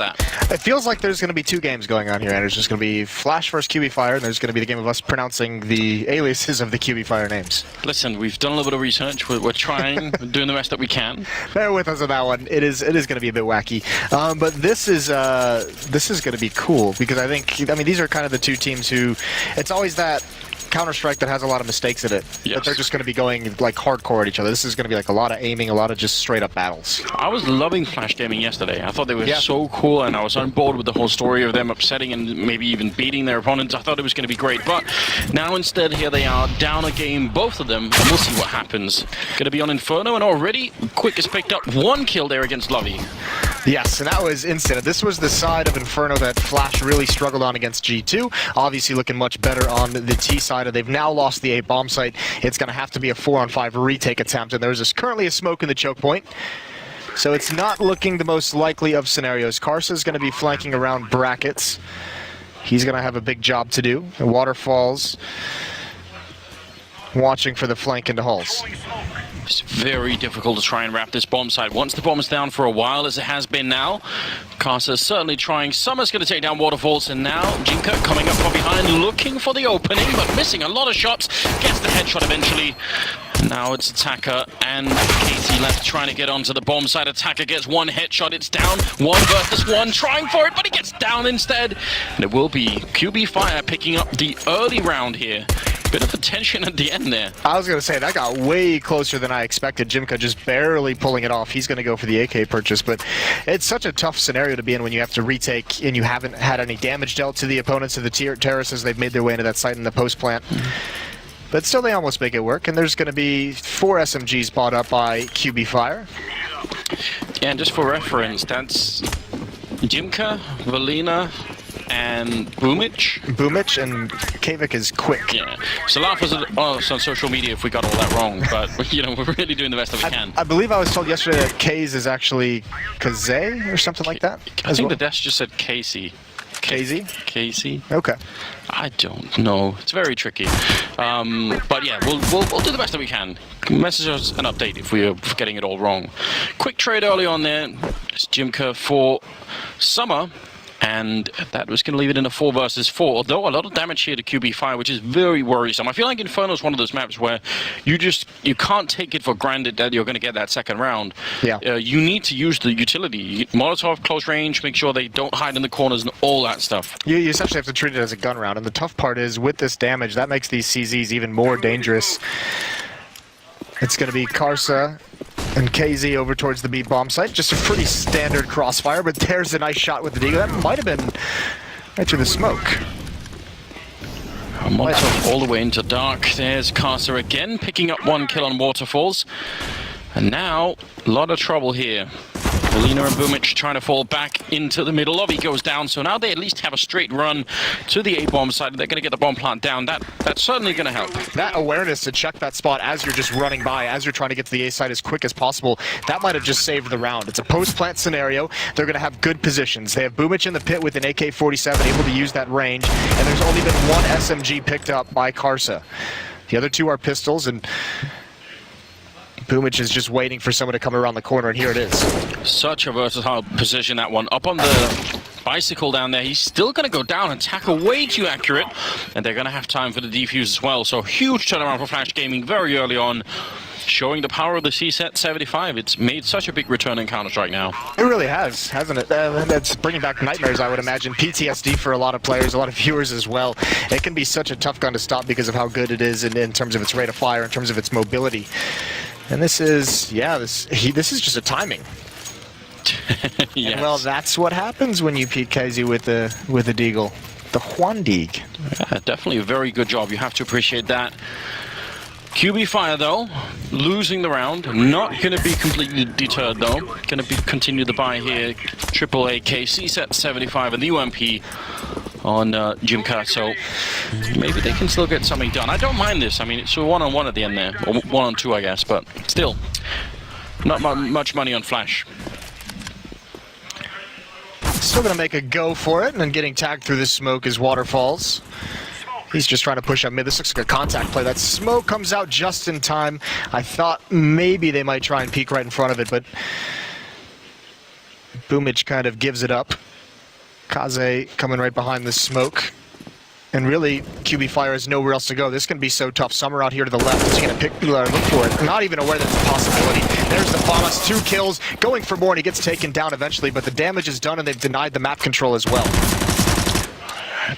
that. It feels like there's going to be two games going on here, and there's just going to be Flash versus QB Fire, and there's going to be the game of us pronouncing the aliases of the QB Fire names. Listen, we've done a little bit of research. We're trying, we're doing the best that we can. Bear with us on that one. It is going to be a bit wacky, but this is going to be cool because I mean these are kind of the two teams who it's always that Counter-Strike that has a lot of mistakes in it. Yes. But they're just going to be going like hardcore at each other. This is going to be like a lot of aiming, a lot of just straight up battles. I was loving Flash gaming yesterday. I thought they were so cool, and I was on board with the whole story of them upsetting and maybe even beating their opponents. I thought it was going to be great, but now instead here they are down a game, both of them, and we'll see what happens. Going to be on Inferno, and already Quick has picked up one kill there against Lovey. Yes, and that was instant. This was the side of Inferno that Flash really struggled on against G2. Obviously looking much better on the T side. They've now lost the A bomb site. It's going to have to be a 4-on-5 retake attempt, and there's currently a smoke in the choke point. So it's not looking the most likely of scenarios. Karsa's going to be flanking around brackets. He's going to have a big job to do. Waterfalls watching for the flank into halls. It's very difficult to try and wrap this bomb site. Once the bomb is down for a while, as it has been now, Karsa is certainly trying. Summer's going to take down Waterfalls, and now Jinka coming up from behind, looking for the opening, but missing a lot of shots. Gets the headshot eventually. Now it's Attacker and Casey left trying to get onto the bomb site. Attacker gets one headshot. It's down. 1 versus 1, trying for it, but he gets down instead. And it will be QB Fire picking up the early round here. Bit of a tension at the end there. I was going to say, that got way closer than I expected. Jimka just barely pulling it off. He's going to go for the AK purchase, but it's such a tough scenario to be in when you have to retake and you haven't had any damage dealt to the opponents of the terrorists as they've made their way into that site in the post plant. But still, they almost make it work, and there's going to be 4 SMGs bought up by QB Fire. Yeah, and just for reference, that's Jimka, Valina, and Boomich And Kavik is Quick. Yeah. So laugh us on social media if we got all that wrong, but you know, we're really doing the best that we can. I believe I was told yesterday that Kaze is actually Kaze or something like that. I think the desk just said Casey. Casey? Okay. I don't know. It's very tricky. But yeah, we'll do the best that we can. Message us an update if we're getting it all wrong. Quick trade early on there. It's Jimka for Summer. And that was going to leave it in a 4 versus 4, although a lot of damage here to QB Fire, which is very worrisome. I feel like Inferno is one of those maps where you can't take it for granted that you're going to get that second round. Yeah. You need to use the utility. Molotov, close range, make sure they don't hide in the corners and all that stuff. You essentially have to treat it as a gun round, and the tough part is with this damage, that makes these CZs even more dangerous. It's going to be Karsa and KZ over towards the B bomb site. Just a pretty standard crossfire, but there's a nice shot with the Deagle. That might have been right through the smoke. Molotov all the way into dark. There's Karsa again, picking up 1 kill on Waterfalls. And now, a lot of trouble here. Valina and Boomich trying to fall back into the middle. Lovey goes down, so now they at least have a straight run to the A-bomb side. They're going to get the bomb plant down. That's certainly going to help. That awareness to check that spot as you're just running by, as you're trying to get to the A side as quick as possible, that might have just saved the round. It's a post-plant scenario. They're going to have good positions. They have Boomich in the pit with an AK-47, able to use that range, and there's only been 1 SMG picked up by Karsa. The other 2 are pistols, and Boomich is just waiting for someone to come around the corner, and here it is. Such a versatile position, that one. Up on the bicycle down there, he's still going to go down and tackle way too accurate, and they're going to have time for the defuse as well. So huge turnaround for Flash Gaming very early on, showing the power of the C-75. It's made such a big return in Counter-Strike now. It really has, hasn't it? That's bringing back nightmares, I would imagine. PTSD for a lot of players, a lot of viewers as well. It can be such a tough gun to stop because of how good it is in terms of its rate of fire, in terms of its mobility. And this is, yeah, this is just a timing. Yes. And well, that's what happens when you peek KZ with the Deagle. The Juan Deagle. Yeah, definitely a very good job. You have to appreciate that. QB Fire, though, losing the round. Not going to be completely deterred, though. Going to continue the buy here. Triple AK, C-Set 75, and the UMP on Jimka, so maybe they can still get something done. I don't mind this. I mean, it's a 1-on-1 at the end there, or 1-on-2, I guess, but still, not much money on Flash. Still going to make a go for it, and then getting tagged through the smoke is Waterfalls. He's just trying to push up mid. This looks like a contact play. That smoke comes out just in time. I thought maybe they might try and peek right in front of it, but Boomich kind of gives it up. Kaze coming right behind the smoke. And really, QB Fire has nowhere else to go. This can be so tough. Summer out here to the left is going to look for it. Not even aware that's a possibility. There's the Famas, 2 kills, going for more, and he gets taken down eventually, but the damage is done, and they've denied the map control as well.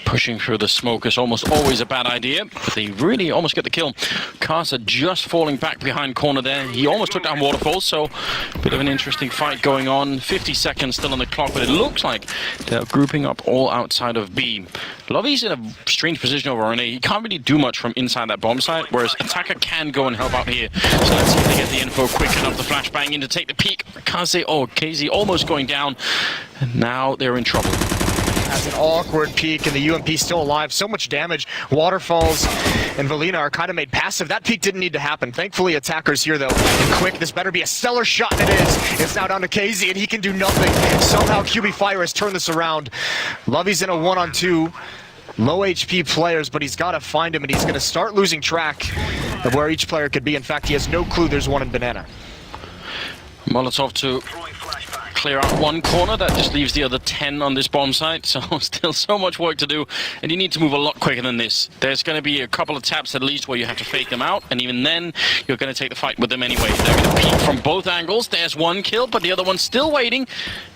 Pushing through the smoke is almost always a bad idea, but they really almost get the kill. Casa just falling back behind corner there. He almost took down Waterfall, so a bit of an interesting fight going on. 50 seconds still on the clock, but it looks like they're grouping up all outside of B. Lovey's in a strange position over on A. He can't really do much from inside that bomb site, whereas Attacker can go and help out here. So let's see if they get the info quick enough. The flashbang in to take the peek. Kaze, KZ almost going down, and now they're in trouble. Has an awkward peek, and the UMP still alive. So much damage. Waterfalls and Valina are kind of made passive. That peek didn't need to happen. Thankfully, Attacker's here, though. And quick, this better be a stellar shot, and it is. It's now down to KZ, and he can do nothing. Somehow, QB Fire has turned this around. Lovey's in a 1-on-2. Low HP players, but he's got to find him, and he's going to start losing track of where each player could be. In fact, he has no clue there's one in Banana. Molotov to clear out one corner. That just leaves the other 10 on this bomb site. So still so much work to do, and you need to move a lot quicker than this. There's going to be a couple of taps at least where you have to fake them out, and even then you're going to take the fight with them anyway. They're going to peek from both angles. There's one kill, but the other one's still waiting,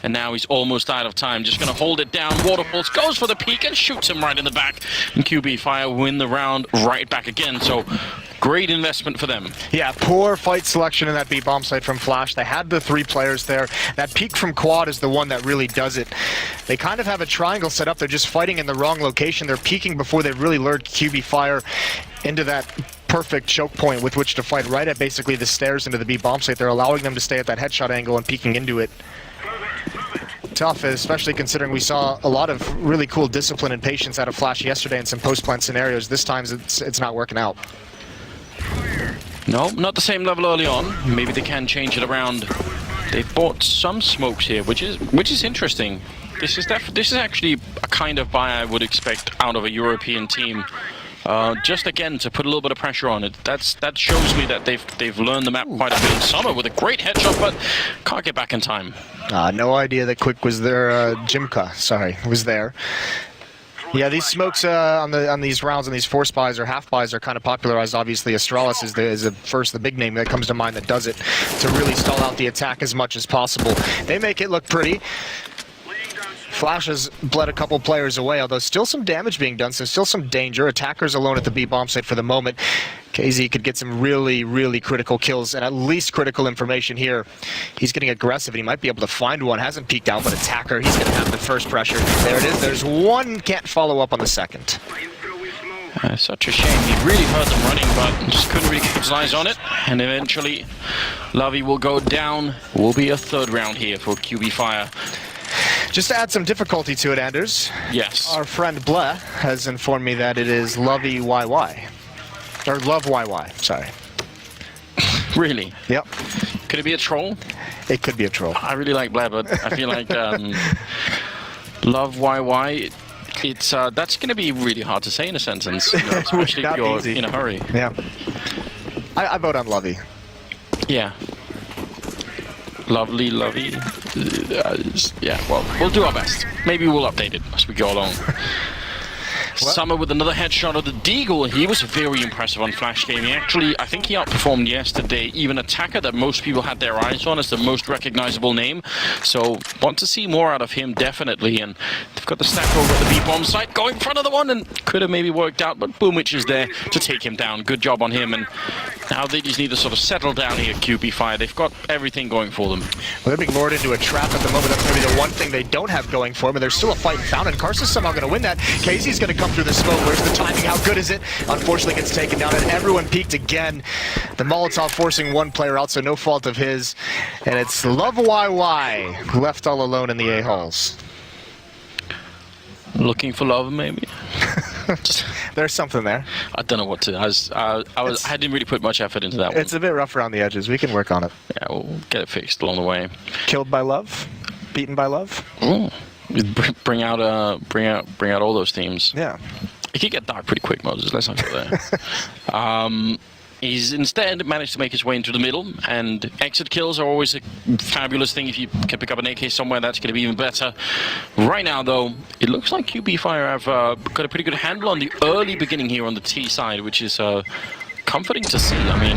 and now he's almost out of time. Just going to hold it down. Waterfalls goes for the peek and shoots him right in the back, and QB Fire win the round right back again. So great investment for them. Yeah, poor fight selection in that B bomb site from Flash. They had the 3 players there. That peek from Quad is the one that really does it. They kind of have a triangle set up. They're just fighting in the wrong location. They're peeking before they've really lured QB Fire into that perfect choke point with which to fight right at basically the stairs into the B bomb site. They're allowing them to stay at that headshot angle and peeking into it. Tough, especially considering we saw a lot of really cool discipline and patience out of Flash yesterday in some post-plant scenarios. This time it's not working out. No, not the same level early on. Maybe they can change it around. They've bought some smokes here, which is interesting. This is actually a kind of buy I would expect out of a European team. Just again to put a little bit of pressure on it. That shows me that they've learned the map quite a bit in summer with a great headshot, but can't get back in time. No idea that Quick was there. Jimka, sorry, was there. Yeah, these smokes on these rounds and these force buys or half buys are kind of popularized. Obviously, Astralis is the big name that comes to mind that does it to really stall out the attack as much as possible. They make it look pretty. Flash has bled a couple players away, although still some damage being done, so still some danger. Attackers alone at the B bomb site for the moment. KZ could get some really, really critical kills and at least critical information here. He's getting aggressive, and he might be able to find one. Hasn't peeked out, but Attacker, he's going to have the first pressure. There it is. There's one. Can't follow up on the second. Such a shame. He really heard them running, but just couldn't really keep his eyes on it. And eventually, Lovey will go down. Will be a 3rd round here for QB Fire. Just to add some difficulty to it, Anders. Yes. Our friend Bleh has informed me that it is Lovey YY. Or Love YY, sorry. Really? Yep. Could it be a troll? It could be a troll. I really like Bleh, but I feel like Love YY, that's going to be really hard to say in a sentence, especially if you're in a hurry. Yeah. I vote on Lovey. Yeah. Lovey. Yeah, well, we'll do our best. Maybe we'll update it as we go along. Summer with another headshot of the Deagle. He was very impressive on Flash Gaming. Actually, I think he outperformed yesterday even Attacker that most people had their eyes on as the most recognizable name. So, want to see more out of him, definitely. And they've got the stack over at the B-bomb site, going in front of the one, and could have maybe worked out, but Boomich is there to take him down. Good job on him, and now they just need to sort of settle down here, QB Fire. They've got everything going for them. Well, they're being lured into a trap at the moment. That's maybe the one thing they don't have going for them, and there's still a fight found, and Carson's somehow going to win that. Casey's going to come through the smoke. Where's the timing? How good is it? Unfortunately gets taken down, and everyone peeked again. The Molotov forcing one player out, so no fault of his. And it's Love YY left all alone in the A-holes. Looking for love, maybe. There's something there. I don't know what to. I didn't really put much effort into that one. It's a bit rough around the edges. We can work on it. Yeah, we'll get it fixed along the way. Killed by love, beaten by love. Ooh. Bring out all those themes. Yeah. It could get dark pretty quick, Moses. Let's not go there. He's instead managed to make his way into the middle, and exit kills are always a fabulous thing. If you can pick up an AK somewhere, that's going to be even better. Right now, though, it looks like QB Fire have got a pretty good handle on the early beginning here on the T side, which is comforting to see. I mean,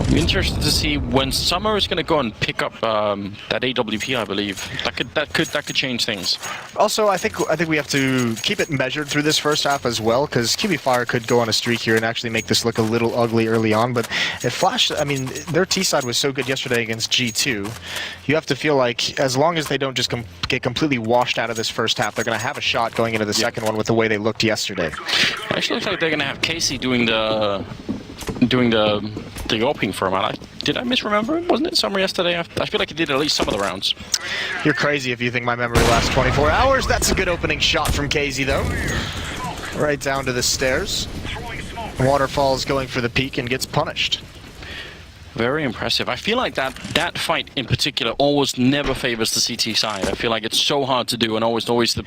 I'm interested to see when Summer is going to go and pick up that AWP. I believe that could change things. Also, I think we have to keep it measured through this first half as well, because QB Fire could go on a streak here and actually make this look a little ugly early on. But if Flash, I mean, their T side was so good yesterday against G2, you have to feel like as long as they don't just get completely washed out of this first half, they're going to have a shot going into the second one with the way they looked yesterday. It actually looks like they're going to have Casey doing the opening for him. Did I misremember? Wasn't it Summer yesterday? I feel like he did at least some of the rounds. You're crazy if you think my memory lasts 24 hours. That's a good opening shot from KZ, though. Right down to the stairs. Waterfall's going for the peak and gets punished. Very impressive. I feel like that fight in particular almost never favors the CT side. I feel like it's so hard to do, and always the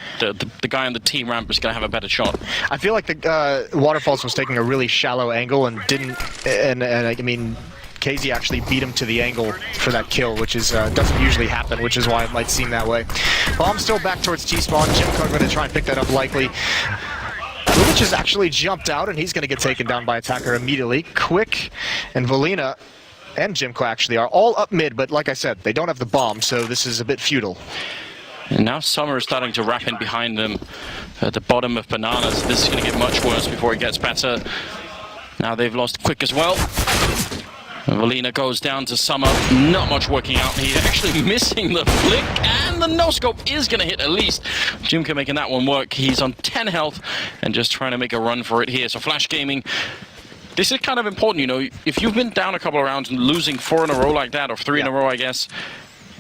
guy on the team ramp is going to have a better shot. I feel like the Waterfalls was taking a really shallow angle and didn't, and I mean, KZ actually beat him to the angle for that kill, which is doesn't usually happen, which is why it might seem that way. Bomb still back towards T-spawn. Jimcook going to try and pick that up likely. Lulich has actually jumped out, and he's going to get taken down by attacker immediately. Quick and Valina and Jimco actually are all up mid, but like I said, they don't have the bomb, so this is a bit futile. And now Summer is starting to wrap in behind them at the bottom of Bananas. This is going to get much worse before it gets better. Now they've lost Quick as well. And Valina goes down to Summer. Not much working out. He's actually missing the flick, and the no-scope is going to hit at least. Jimco making that one work. He's on 10 health and just trying to make a run for it here. So Flash Gaming, this is kind of important, you know, if you've been down a couple of rounds and losing 4 in a row like that, or 3 in a row, I guess,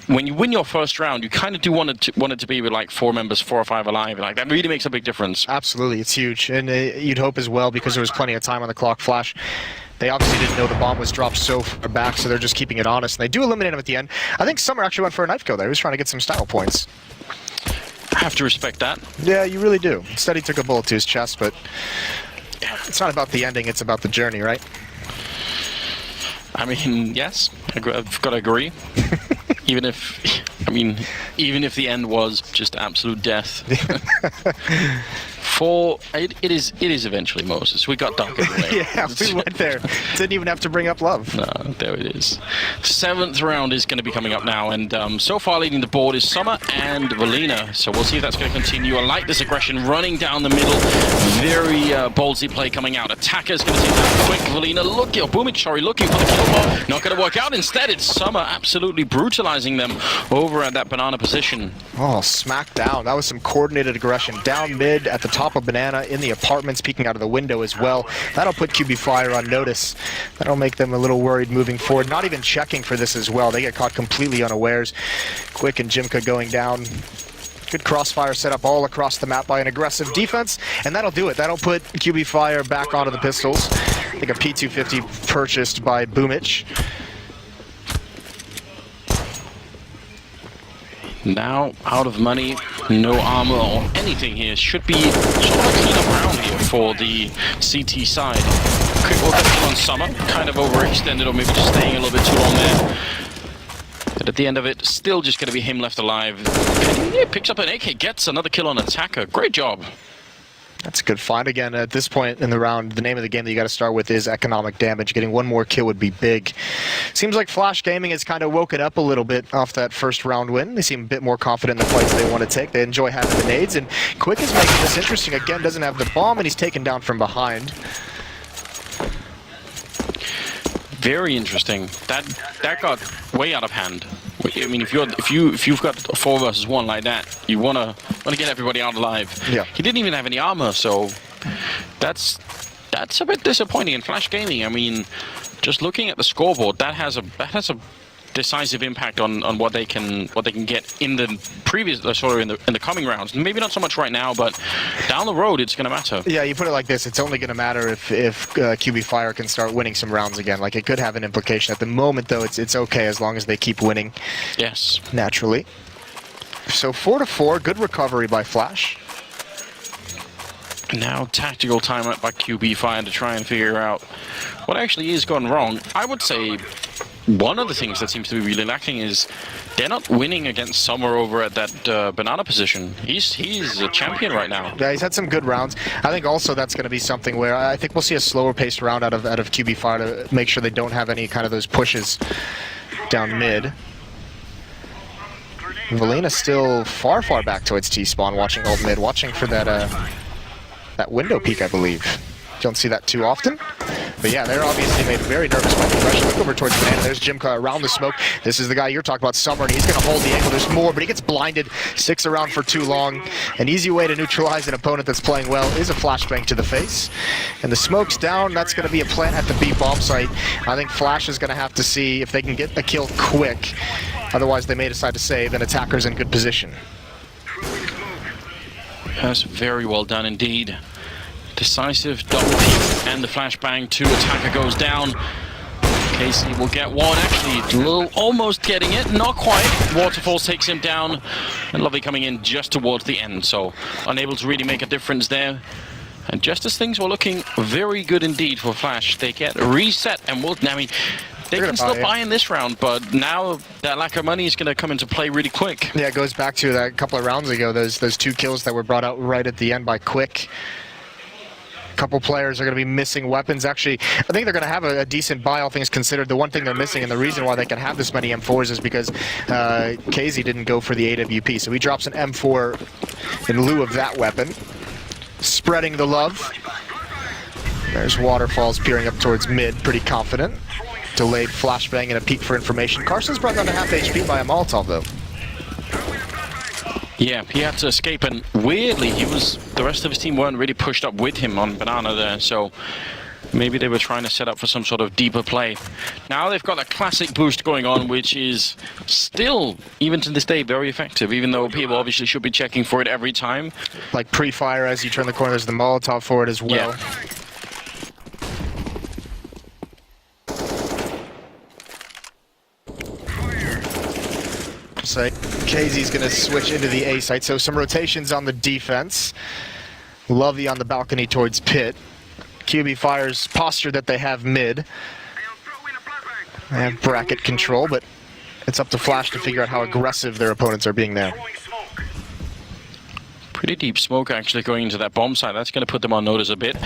when you win your first round, you kind of do want it to be with like 4 members, 4 or 5 alive. Like, that really makes a big difference. Absolutely, it's huge. And you'd hope as well, because there was plenty of time on the clock. Flash, they obviously didn't know the bomb was dropped so far back, so they're just keeping it honest. And they do eliminate him at the end. I think Summer actually went for a knife kill there. He was trying to get some style points. I have to respect that. Yeah, you really do. Instead, he took a bullet to his chest, but it's not about the ending, it's about the journey, right? I mean, yes, I've got to agree. even if the end was just absolute death. It is eventually Moses. We got Doc anyway. Yeah, we went there. Didn't even have to bring up love. No, there it is. 7th round is going to be coming up now, and so far leading the board is Summer and Valina. So we'll see if that's going to continue. I like this aggression running down the middle. Very ballsy play coming out. Attacker's going to take that quick. Valina looking for the kill bar. Not going to work out. Instead, it's Summer absolutely brutalizing them over at that banana position. Oh, smack down. That was some coordinated aggression. Down mid at the top of Banana, in the apartments, peeking out of the window as well. That'll put QB Fire on notice. That'll make them a little worried moving forward. Not even checking for this as well. They get caught completely unawares. Quick and Jimka going down. Good crossfire set up all across the map by an aggressive defense, and that'll do it. That'll put QB Fire back onto the pistols. I think a P250 purchased by Boomich. Now out of money, no armor or anything here. Should be sort of a clean-up round here for the CT side. Quick work on Summer, kind of overextended or maybe just staying a little bit too long there. But at the end of it, still just going to be him left alive. He picks up an AK, gets another kill on Attacker. Great job. That's a good find. Again, at this point in the round, the name of the game that you got to start with is economic damage. Getting one more kill would be big. Seems like Flash Gaming has kind of woken up a little bit off that first round win. They seem a bit more confident in the fights they want to take. They enjoy having the nades, and Quick is making this interesting. Again, doesn't have the bomb, and he's taken down from behind. Very interesting. That got way out of hand. I mean, if you've got a 4 versus 1 like that, you wanna get everybody out alive. Yeah. He didn't even have any armor, so that's a bit disappointing. In Flash Gaming, I mean, just looking at the scoreboard, that has a decisive impact on what they can get in the previous in the coming rounds. Maybe not so much right now, but down the road it's going to matter. Yeah, you put it like this, it's only going to matter if QB Fire can start winning some rounds again. Like, it could have an implication. At the moment, though, it's okay as long as they keep winning. Yes. Naturally. So 4-4, good recovery by Flash. Now tactical timeout by QB Fire to try and figure out what actually is gone wrong. I would say one of the things that seems to be really lacking is they're not winning against Summer over at that banana position. He's a champion right now. Yeah, he's had some good rounds. I think also that's going to be something where I think we'll see a slower paced round out of QB Fire to make sure they don't have any kind of those pushes down mid. Valina's still far back towards T-spawn, watching old mid, watching for that window peek, I believe. Don't see that too often. But yeah, they're obviously made very nervous by the pressure. Look over towards Banana. There's Jimka around the smoke. This is the guy you're talking about, Summer, and he's going to hold the angle. There's more, but he gets blinded. 6 around for too long. An easy way to neutralize an opponent that's playing well is a flashbang to the face. And the smoke's down. That's going to be a plant at the B bomb site. I think Flash is going to have to see if they can get a kill quick. Otherwise, they may decide to save, and Attacker's in good position. That's very well done indeed. Decisive double peek and the flashbang to Attacker goes down. Casey will get one, actually almost getting it, not quite. Waterfalls takes him down, and Lovely coming in just towards the end, so unable to really make a difference there. And just as things were looking very good indeed for Flash, they get reset, and they can still buy in this round, but now that lack of money is going to come into play really quick. Yeah, it goes back to that couple of rounds ago, those 2 kills that were brought out right at the end by Quick. Couple players are going to be missing weapons. Actually, I think they're going to have a decent buy, all things considered. The one thing they're missing, and the reason why they can have this many M4s, is because KZ didn't go for the AWP, so he drops an M4 in lieu of that weapon. Spreading the love. There's Waterfalls peering up towards mid, pretty confident. Delayed flashbang and a peek for information. Carson's brought down to half HP by a Molotov, though. Yeah, he had to escape, and weirdly, the rest of his team weren't really pushed up with him on Banana there, so maybe they were trying to set up for some sort of deeper play. Now they've got a classic boost going on, which is still, even to this day, very effective, even though people obviously should be checking for it every time. Like pre-fire as you turn the corner, there's the Molotov for it as well. Yeah. So KZ's going to switch into the A site, so some rotations on the defense. Lovey on the balcony towards pit. QB Fire's posture that they have mid. They have bracket control, but it's up to Flash to figure out how aggressive their opponents are being there. Pretty deep smoke actually going into that bomb site. That's going to put them on notice a bit.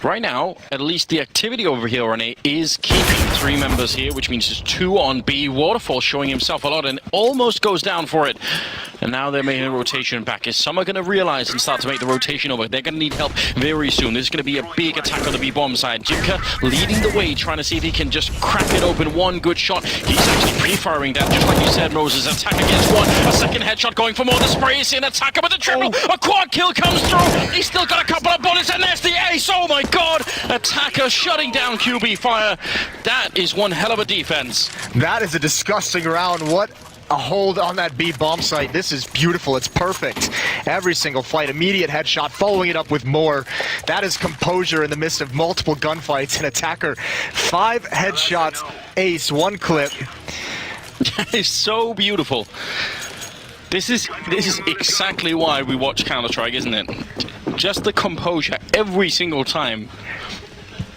Right now, at least the activity over here on A is keeping 3 members here, which means there's 2 on B. Waterfall showing himself a lot and almost goes down for it. And now they're making a rotation back. Is Summer going to realize and start to make the rotation over? They're going to need help very soon. There's going to be a big attack on the B bomb side. Jimka leading the way, trying to see if he can just crack it open. One good shot. He's actually pre-firing that, just like you said, Moses. Attack against 1. A second headshot going for more. The spray is in. Attacker with the triple. A quad kill comes through. He's still got a couple of bullets, and there's the ace. Oh my god. Attacker shutting down QB Fire. That is one hell of a defense. That is a disgusting round. What a hold on that B bomb site. This is beautiful. It's perfect. Every single fight, immediate headshot, following it up with more. That is composure in the midst of multiple gunfights. An Attacker, 5 headshots, ace, 1 clip. That is so beautiful. This is exactly why we watch Counter-Strike, isn't it? Just the composure every single time.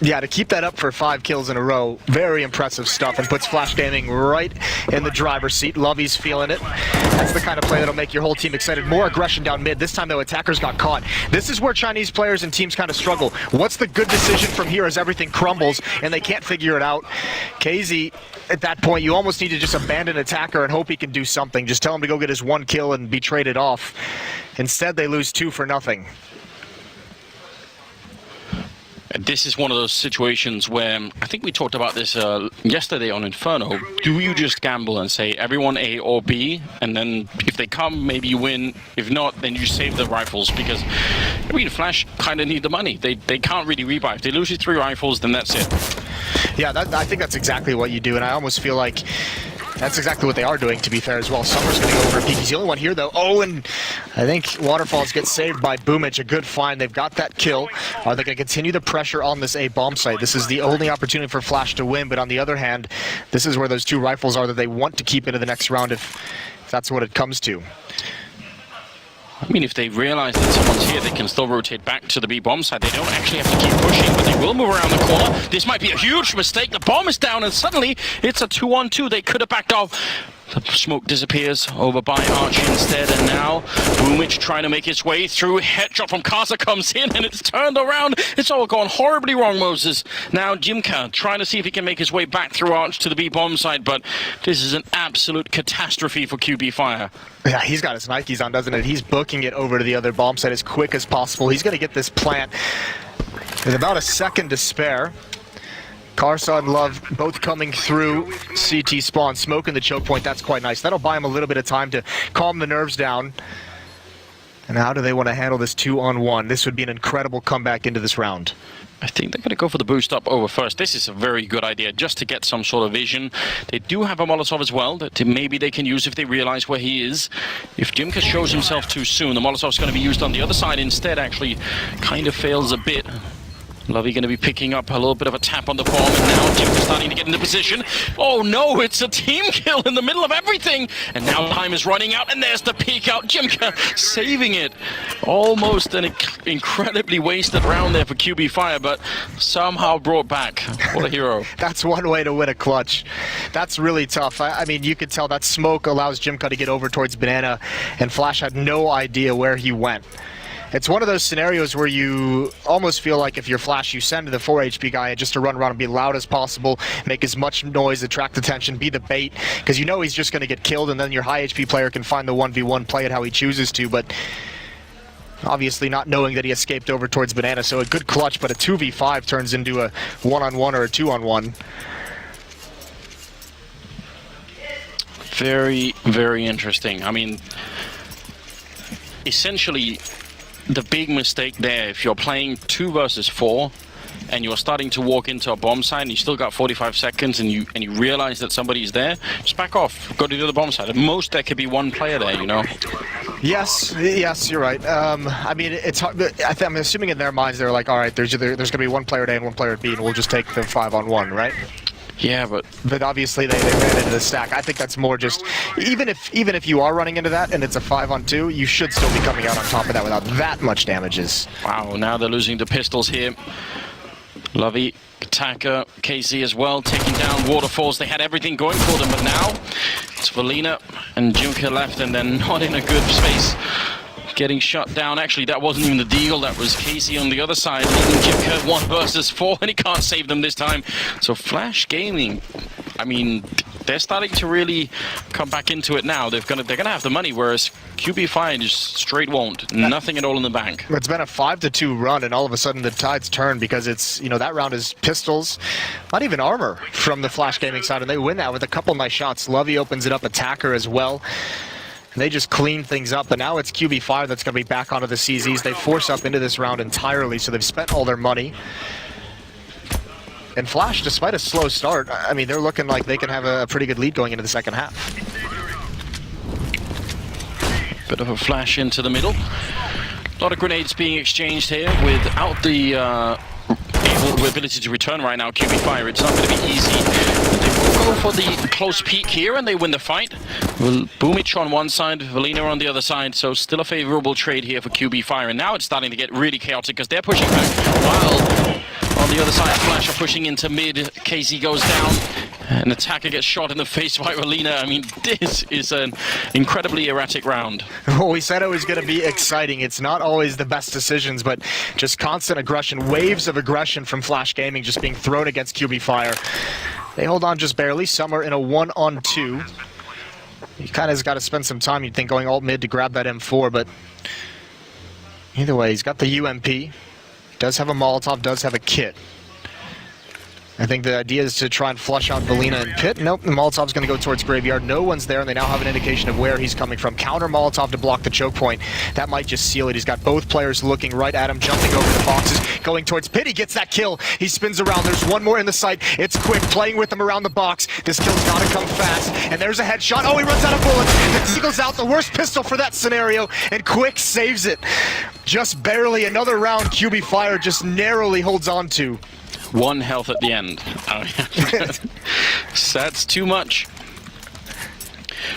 Yeah, to keep that up for 5 kills in a row, very impressive stuff, and puts Flash Gaming right in the driver's seat. Lovey's feeling it. That's the kind of play that'll make your whole team excited. More aggression down mid. This time, though, Attackers got caught. This is where Chinese players and teams kind of struggle. What's the good decision from here as everything crumbles, and they can't figure it out? KZ, at that point, you almost need to just abandon Attacker and hope he can do something. Just tell him to go get his 1 kill and be traded off. Instead, they lose 2 for nothing. This is one of those situations where, I think we talked about this yesterday on Inferno. Do you just gamble and say everyone A or B, and then if they come, maybe you win. If not, then you save the rifles, because, I mean, Flash kind of need the money. They can't really rebuy. If they lose you 3 rifles, then that's it. Yeah, I think that's exactly what you do, and I almost feel like that's exactly what they are doing, to be fair, as well. Summer's going to go over peek. He's the only one here, though. Oh, and I think Waterfalls gets saved by Boomich. A good find. They've got that kill. Are they going to continue the pressure on this A bomb site? This is the only opportunity for Flash to win, but on the other hand, this is where those 2 rifles are that they want to keep into the next round if that's what it comes to. I mean, if they realize that someone's here, they can still rotate back to the B bomb side. They don't actually have to keep pushing, but they will move around the corner. This might be a huge mistake. The bomb is down, and suddenly it's a 2-on-2. They could have backed off. The smoke disappears over by Archie instead, and now Boomich trying to make his way through. Headshot from Casa comes in, and it's turned around. It's all gone horribly wrong, Moses. Now Jimka trying to see if he can make his way back through Arch to the B bomb side, but this is an absolute catastrophe for QB Fire. Yeah, he's got his Nikes on, doesn't it? He's booking it over to the other bomb site as quick as possible. He's going to get this plant with about a second to spare. Karsa and Love both coming through CT spawn, smoking the choke point. That's quite nice. That'll buy him a little bit of time to calm the nerves down. And how do they want to handle this 2-on-1? This would be an incredible comeback into this round. I think they're going to go for the boost up over first. This is a very good idea, just to get some sort of vision. They do have a Molotov as well that maybe they can use if they realize where he is. If Jimka shows himself too soon, the Molotov's going to be used on the other side instead. Actually, kind of fails a bit. Lovey going to be picking up a little bit of a tap on the bomb, and now Jimka's starting to get into position. Oh no, it's a team kill in the middle of everything! And now time is running out, and there's the peek out. Jimka saving it. Almost an incredibly wasted round there for QB Fire, but somehow brought back. What a hero. That's one way to win a clutch. That's really tough. I mean, you could tell that smoke allows Jimka to get over towards Banana, and Flash had no idea where he went. It's one of those scenarios where you almost feel like if you're Flash, you send the 4 HP guy just to run around and be loud as possible, make as much noise, attract attention, be the bait, because you know he's just going to get killed, and then your high HP player can find the 1v1, play it how he chooses to, but obviously not knowing that he escaped over towards Banana, so a good clutch, but a 2v5 turns into a 1-on-1 or a 2-on-1. Very, very interesting. I mean, essentially, the big mistake there, if you're playing 2 versus 4 and you're starting to walk into a bomb site and you still got 45 seconds and you realize that somebody's there, just back off, go to the other bomb site. At most there could be 1 player there, you know. Yes, you're right. I mean, it's hard. I'm assuming in their minds they're like, all right, there's going to be 1 player at A and 1 player at B, and we'll just take the 5-on-1, right? Yeah, but obviously they ran into the stack. I think that's more just, even if you are running into that and it's a 5-on-2, you should still be coming out on top of that without that much damages. Wow, now they're losing the pistols here. Lovey, Attacker, KC as well, taking down Waterfalls. They had everything going for them, but now it's Valina and Junker left, and they're not in a good space. Getting shut down. Actually, that wasn't even the deal. That was Casey on the other side, leading Jimka 1 versus 4, and he can't save them this time. So Flash Gaming, I mean, they're starting to really come back into it now. They're gonna have the money, whereas QB Fire just straight won't. Nothing at all in the bank. It's been a 5-2 run, and all of a sudden the tides turn because it's, you know, that round is pistols, not even armor from the Flash Gaming side, and they win that with a couple nice shots. Lovey opens it up, Attacker as well. And they just clean things up, but now it's QB Fire that's going to be back onto the CZs. They force up into this round entirely, so they've spent all their money. And Flash, despite a slow start, I mean, they're looking like they can have a pretty good lead going into the second half. Bit of a flash into the middle. A lot of grenades being exchanged here without the ability to return right now. QB Fire, it's not going to be easy. They will go for the close peek here, and they win the fight. Boomich on one side, Valina on the other side, so still a favorable trade here for QB Fire. And now it's starting to get really chaotic because they're pushing back while on the other side, Flash are pushing into mid. KZ goes down. An Attacker gets shot in the face by Valina. I mean, this is an incredibly erratic round. Well, we said it was going to be exciting. It's not always the best decisions, but just constant aggression, waves of aggression from Flash Gaming just being thrown against QB Fire. They hold on just barely. Some are in a 1-on-2. He kind of got to spend some time, you'd think, going alt mid to grab that M4, but either way, he's got the UMP. Does have a Molotov, does have a kit. I think the idea is to try and flush out Valina and Pit. Nope, the Molotov's going to go towards Graveyard. No one's there, and they now have an indication of where he's coming from. Counter Molotov to block the choke point. That might just seal it. He's got both players looking right at him, jumping over the boxes, going towards Pit. He gets that kill. He spins around. There's one more in the sight. It's Quick playing with him around the box. This kill's got to come fast, and there's a headshot. Oh, he runs out of bullets. The Eagle's out, the worst pistol for that scenario, and Quick saves it. Just barely. Another round QB Fire just narrowly holds on to. 1 health at the end. That's too much.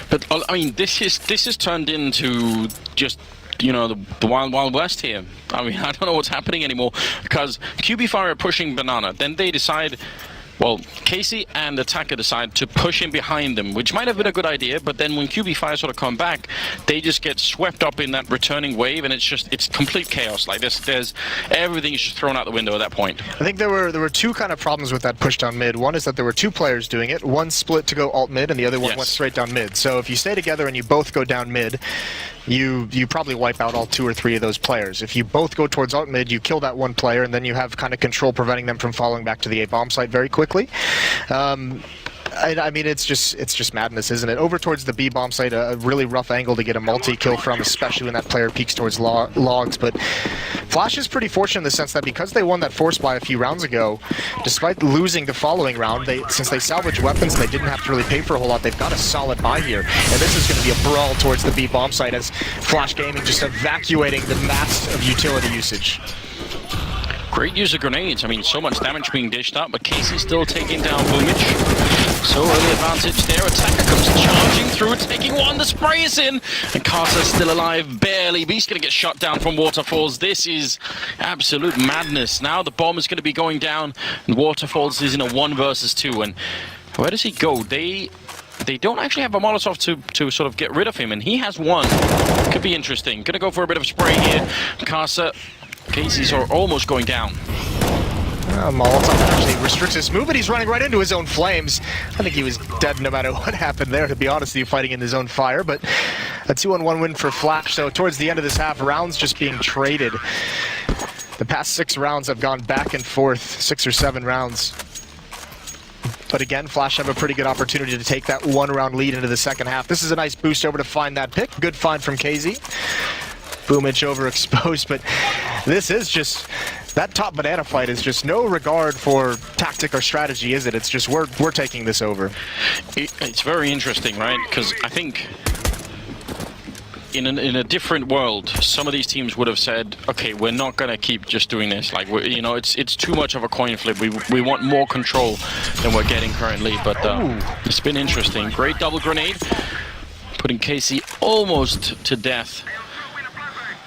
But I mean, this is turned into just you know, the wild, wild west here. I mean, I don't know what's happening anymore, because QB Fire are pushing Banana. Then they decide, well, Casey and Attacker decide to push in behind them, which might have been a good idea, but then when QB Fire sort of come back, they just get swept up in that returning wave, and it's complete chaos. Like, there's everything is just thrown out the window at that point. I think there were two kind of problems with that push down mid. One is that there were two players doing it. One split to go alt mid, and the other one went straight down mid. So if you stay together and you both go down mid, you probably wipe out all 2 or 3 of those players. If you both go towards alt mid, you kill that one player, and then you have kind of control preventing them from falling back to the A bomb site very quickly. I mean, it's just madness, isn't it? Over towards the B bomb site, a really rough angle to get a multi-kill from, especially when that player peeks towards logs. But Flash is pretty fortunate in the sense that because they won that force buy a few rounds ago, despite losing the following round, since they salvaged weapons and they didn't have to really pay for a whole lot, they've got a solid buy here. And this is going to be a brawl towards the B bomb site as Flash Gaming just evacuating the mass of utility usage. Great use of grenades. I mean, so much damage being dished up, but Casey still taking down Boomich. So early advantage there. Attacker comes charging through, taking one. The spray is in, and Carter's still alive, barely. But he's going to get shot down from Waterfalls. This is absolute madness. Now the bomb is going to be going down, and Waterfalls is in a 1 versus 2. And where does he go? They don't actually have a Molotov to sort of get rid of him, and he has one. Could be interesting. Gonna go for a bit of spray here. Carter. Casey's are almost going down. Molotov actually restricts his move, but he's running right into his own flames. I think he was dead no matter what happened there, to be honest with you, fighting in his own fire. But a 2-on-1 win for Flash. So towards the end of this half, rounds just being traded. The past 6 rounds have gone back and forth, 6 or 7 rounds. But again, Flash have a pretty good opportunity to take that 1-round lead into the second half. This is a nice boost over to find that pick. Good find from KZ. Boomich overexposed, but this is just, that top banana fight is just no regard for tactic or strategy, is it? It's just we're taking this over. It's very interesting, right? Because I think in a different world, some of these teams would have said, okay, we're not going to keep just doing this. Like, you know, it's too much of a coin flip. We want more control than we're getting currently, but it's been interesting. Great double grenade, putting Casey almost to death.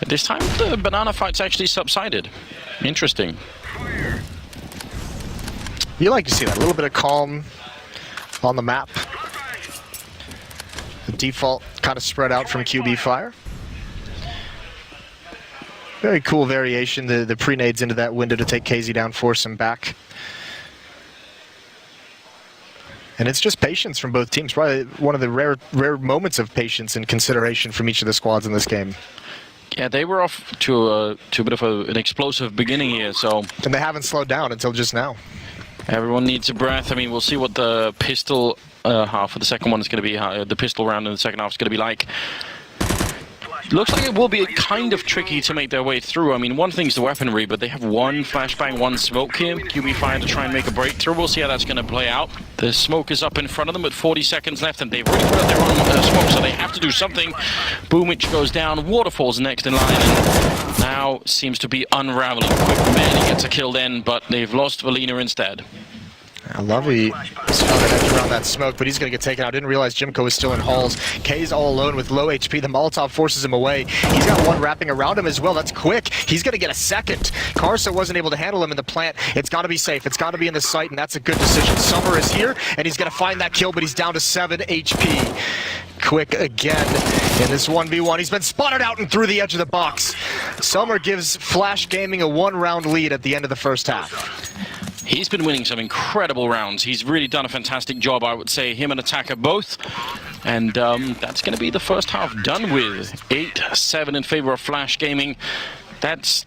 This time, the banana fight's actually subsided. Interesting. You like to see that. A little bit of calm on the map. The default kind of spread out from QB Fire. Very cool variation. The pre-nades into that window to take KZ down, force him back. And it's just patience from both teams. Probably one of the rare moments of patience and consideration from each of the squads in this game. Yeah, they were off to a bit of an explosive beginning here, so... And they haven't slowed down until just now. Everyone needs a breath. I mean, we'll see what the pistol half of the second one is going to be, the pistol round in the second half is going to be like. Looks like it will be kind of tricky to make their way through. I mean, one thing's the weaponry, but they have one flashbang, one smoke here. QB Fire to try and make a breakthrough. We'll see how that's going to play out. The smoke is up in front of them with 40 seconds left, and they've already put out their own smoke, so they have to do something. Boomich goes down. Waterfall's next in line, and now seems to be unraveling. Quick barely gets a kill then, but they've lost Valina instead. I love he found an edge around that smoke, but he's going to get taken out. Didn't realize Jimko was still in halls. K's all alone with low HP. The Molotov forces him away. He's got one wrapping around him as well. That's quick. He's going to get a second. Karsa wasn't able to handle him in the plant. It's got to be safe. It's got to be in the site, and that's a good decision. Summer is here, and he's going to find that kill, but he's down to 7 HP. Quick again in this 1v1. He's been spotted out and through the edge of the box. Summer gives Flash Gaming a 1-round lead at the end of the first half. He's been winning some incredible rounds. He's really done a fantastic job, I would say. Him and Attacker both. And that's going to be the first half done with. 8-7 in favor of Flash Gaming. That's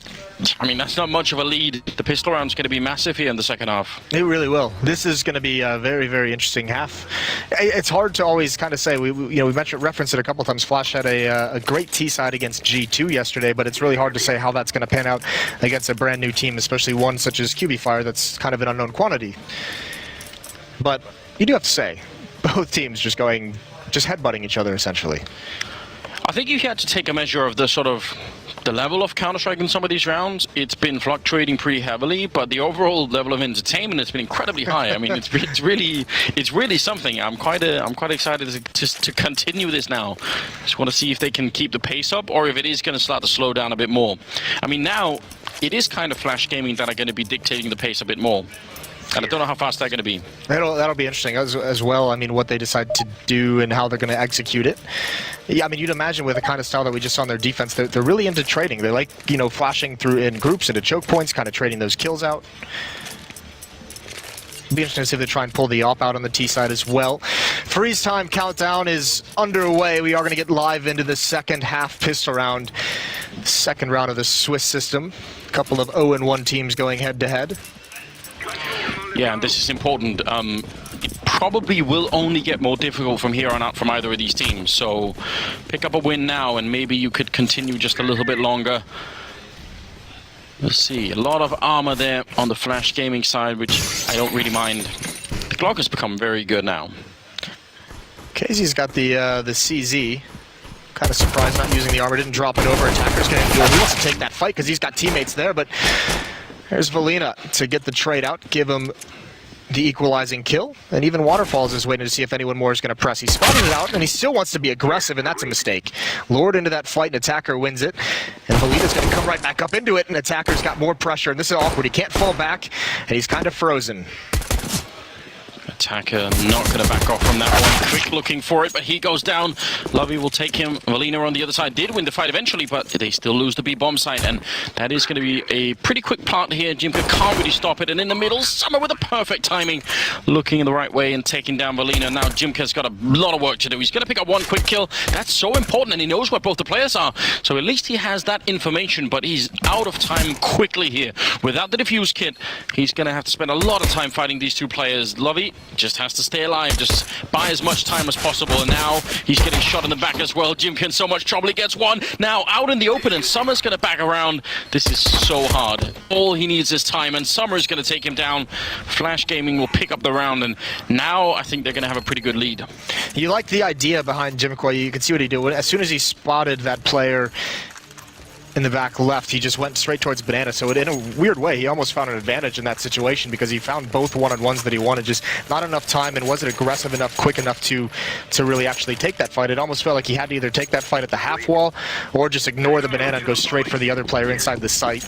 not much of a lead. The pistol round's going to be massive here in the second half. It really will. This is going to be a very, very interesting half. It's hard to always kind of say. We referenced it a couple of times. Flash had a great T side against G2 yesterday, but it's really hard to say how that's going to pan out against a brand new team, especially one such as QB Fire that's kind of an unknown quantity. But you do have to say, both teams just headbutting each other essentially. I think you had to take a measure of the level of Counter-Strike in some of these rounds. It's been fluctuating pretty heavily, but the overall level of entertainment has been incredibly high. I mean, it's really something. I'm quite excited to continue this now. Just want to see if they can keep the pace up, or if it is going to start to slow down a bit more. I mean, now it is kind of Flash Gaming that are going to be dictating the pace a bit more. And I don't know how fast they're going to be. That'll be interesting as well. I mean, what they decide to do and how they're going to execute it. Yeah, I mean, you'd imagine with the kind of style that we just saw on their defense, they're really into trading. They like, flashing through in groups into choke points, kind of trading those kills out. It'll be interesting to see if they try and pull the op out on the T side as well. Freeze time countdown is underway. We are going to get live into the second half pistol round. Second round of the Swiss system. A couple of 0-1 teams going head-to-head. Yeah, and this is important. It probably will only get more difficult from here on out from either of these teams. So pick up a win now, and maybe you could continue just a little bit longer. Let's see. A lot of armor there on the Flash Gaming side, which I don't really mind. The Glock has become very good now. Casey's got the CZ. Kind of surprised not using the armor. Didn't drop it over. Attacker's going to do it. He wants to take that fight because he's got teammates there, but there's Valina to get the trade out, give him the equalizing kill, and even Waterfalls is waiting to see if anyone more is going to press. He spotted it out, and he still wants to be aggressive, and that's a mistake. Lured into that fight, and Attacker wins it, and Valina's going to come right back up into it, and Attacker's got more pressure, and this is awkward. He can't fall back, and he's kind of frozen. Attacker not going to back off from that one. Quick looking for it, but he goes down. Lovey will take him. Valina on the other side did win the fight eventually, but they still lose the B-bomb site, and that is going to be a pretty quick plant here. Jimka can't really stop it, and in the middle, Summer with the perfect timing, looking in the right way and taking down Valina. Now Jimka's got a lot of work to do. He's going to pick up one quick kill. That's so important, and he knows where both the players are, so at least he has that information, but he's out of time quickly here. Without the defuse kit, he's going to have to spend a lot of time fighting these two players. Lovey just has to stay alive, just buy as much time as possible, and now he's getting shot in the back as well. Jimka in so much trouble, he gets one. Now out in the open, and Summer's going to back around. This is so hard. All he needs is time, and Summer's going to take him down. Flash Gaming will pick up the round, and now I think they're going to have a pretty good lead. You like the idea behind Jimka. You can see what he did. As soon as he spotted that player in the back left, he just went straight towards Banana. So in a weird way, he almost found an advantage in that situation because he found both one-on-ones that he wanted. Just not enough time, and wasn't aggressive enough, quick enough to really actually take that fight. It almost felt like he had to either take that fight at the half wall or just ignore the Banana and go straight for the other player inside the site.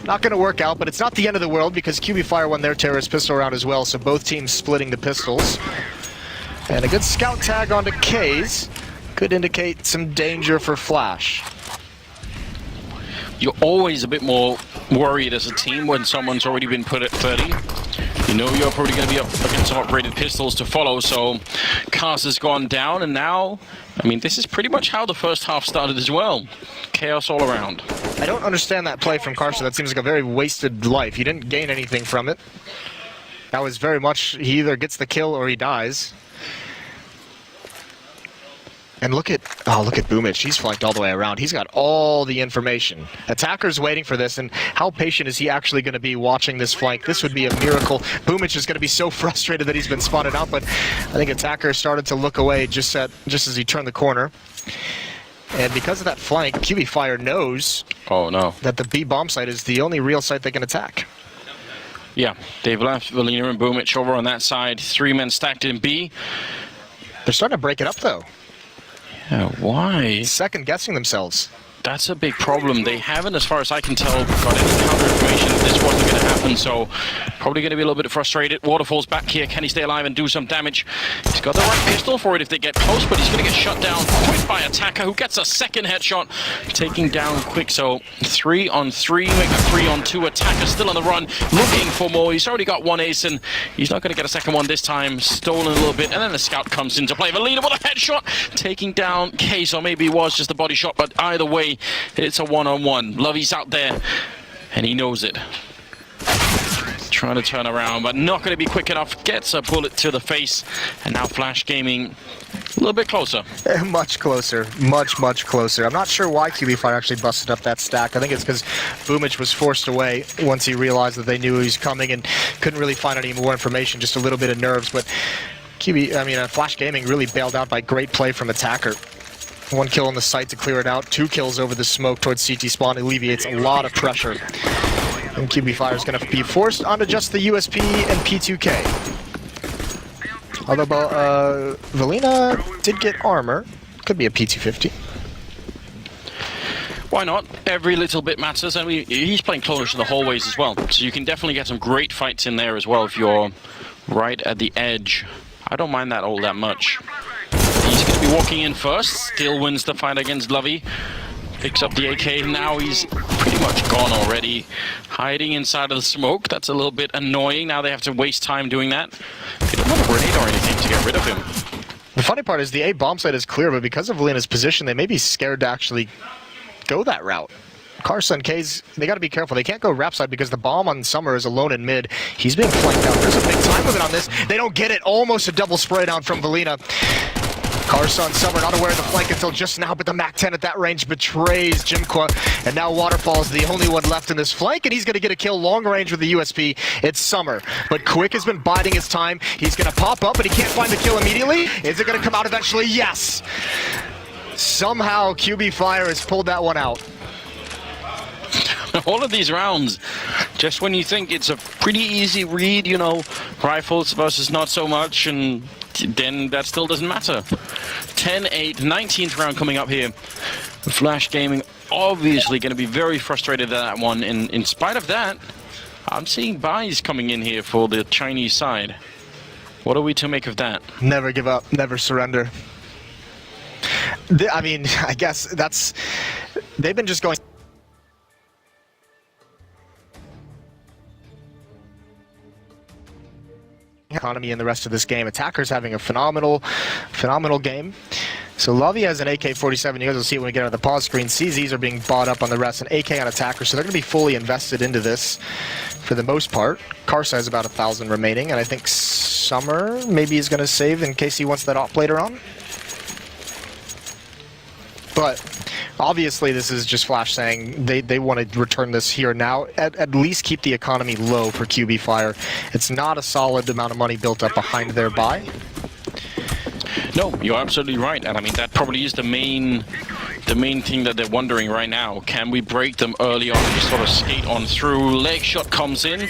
Not going to work out, but it's not the end of the world because QB Fire won their terrorist pistol round as well, so both teams splitting the pistols. And a good scout tag onto K's could indicate some danger for Flash. You're always a bit more worried as a team when someone's already been put at 30. You know you're probably going to be up against some upgraded pistols to follow, so Cars has gone down, and now, I mean, this is pretty much how the first half started as well. Chaos all around. I don't understand that play from Carson. That seems like a very wasted life. He didn't gain anything from it. That was very much, he either gets the kill or he dies. And look at Boomich. He's flanked all the way around. He's got all the information. Attacker's waiting for this, and how patient is he actually going to be watching this flank? This would be a miracle. Boomich is going to be so frustrated that he's been spotted out, but I think Attacker started to look away just as he turned the corner. And because of that flank, QB Fire knows that the B bomb site is the only real site they can attack. Yeah, they've left Valina and Boomich over on that side. 3 men stacked in B. They're starting to break it up, though. Yeah, why? Second guessing themselves. That's a big problem. They haven't, as far as I can tell, got any counter information that this wasn't going to happen, so probably going to be a little bit frustrated. Waterfall's back here. Can he stay alive and do some damage? He's got the right pistol for it if they get close, but he's going to get shut down quick by Attacker, who gets a second headshot, taking down quick. So 3-on-3, make a 3-on-2. Attacker still on the run, looking for more. He's already got one ace, and he's not going to get a second one this time. Stolen a little bit, and then the scout comes into play. Valina with a headshot, taking down Case, or maybe it was just a body shot, but either way, it's a one-on-one. Lovey's out there, and he knows it. Trying to turn around, but not going to be quick enough. Gets a bullet to the face, and now Flash Gaming a little bit closer. Much closer. Much closer. I'm not sure why QB Fire actually busted up that stack. I think it's because Boomich was forced away once he realized that they knew he was coming and couldn't really find any more information, just a little bit of nerves. But Flash Gaming really bailed out by great play from Attacker. 1 kill on the site to clear it out. 2 kills over the smoke towards CT spawn alleviates a lot of pressure. And QB Fire is going to be forced onto just the USP and P2K. Although Valina did get armor. Could be a P250. Why not? Every little bit matters, and he's playing closer to the hallways as well. So you can definitely get some great fights in there as well if you're right at the edge. I don't mind that all that much. He's going to be walking in first. Still wins the fight against Lovey. Picks up the AK. Now he's pretty much gone already. Hiding inside of the smoke. That's a little bit annoying. Now they have to waste time doing that. They don't have a grenade or anything to get rid of him. The funny part is the A bomb site is clear, but because of Valina's position, they may be scared to actually go that route. Karsa and K's, they got to be careful. They can't go rap side because the bomb on Summer is alone in mid. He's being flanked out. There's a big time limit on this. They don't get it. Almost a double spray down from Valina. Karsa and Summer not aware of the flank until just now, but the MAC-10 at that range betrays Jimqua. And now Waterfall is the only one left in this flank, and he's going to get a kill long range with the USP. It's Summer. But Quick has been biding his time. He's going to pop up, but he can't find the kill immediately. Is it going to come out eventually? Yes! Somehow QB Fire has pulled that one out. All of these rounds, just when you think it's a pretty easy read, you know, rifles versus not so much, and then that still doesn't matter. 10-8, 19th round coming up here. Flash Gaming obviously going to be very frustrated at that one. In spite of that, I'm seeing buys coming in here for the Chinese side. What are we to make of that? Never give up, never surrender. I mean, I guess that's... They've been just going... economy in the rest of this game. Attacker's having a phenomenal game. So Lovey has an AK-47. You guys will see it when we get on the pause screen. CZs are being bought up on the rest, an AK on Attacker, so they're going to be fully invested into this for the most part. Karsa has about 1,000 remaining, and I think Summer maybe is going to save in case he wants that op later on. But obviously this is just Flash saying they want to return this here now, at least keep the economy low for QB Fire. It's not a solid amount of money built up behind their buy. No, you're absolutely right, and I mean that probably is the main thing that they're wondering right now. Can we break them early on and just sort of skate on through? Leg shot comes in.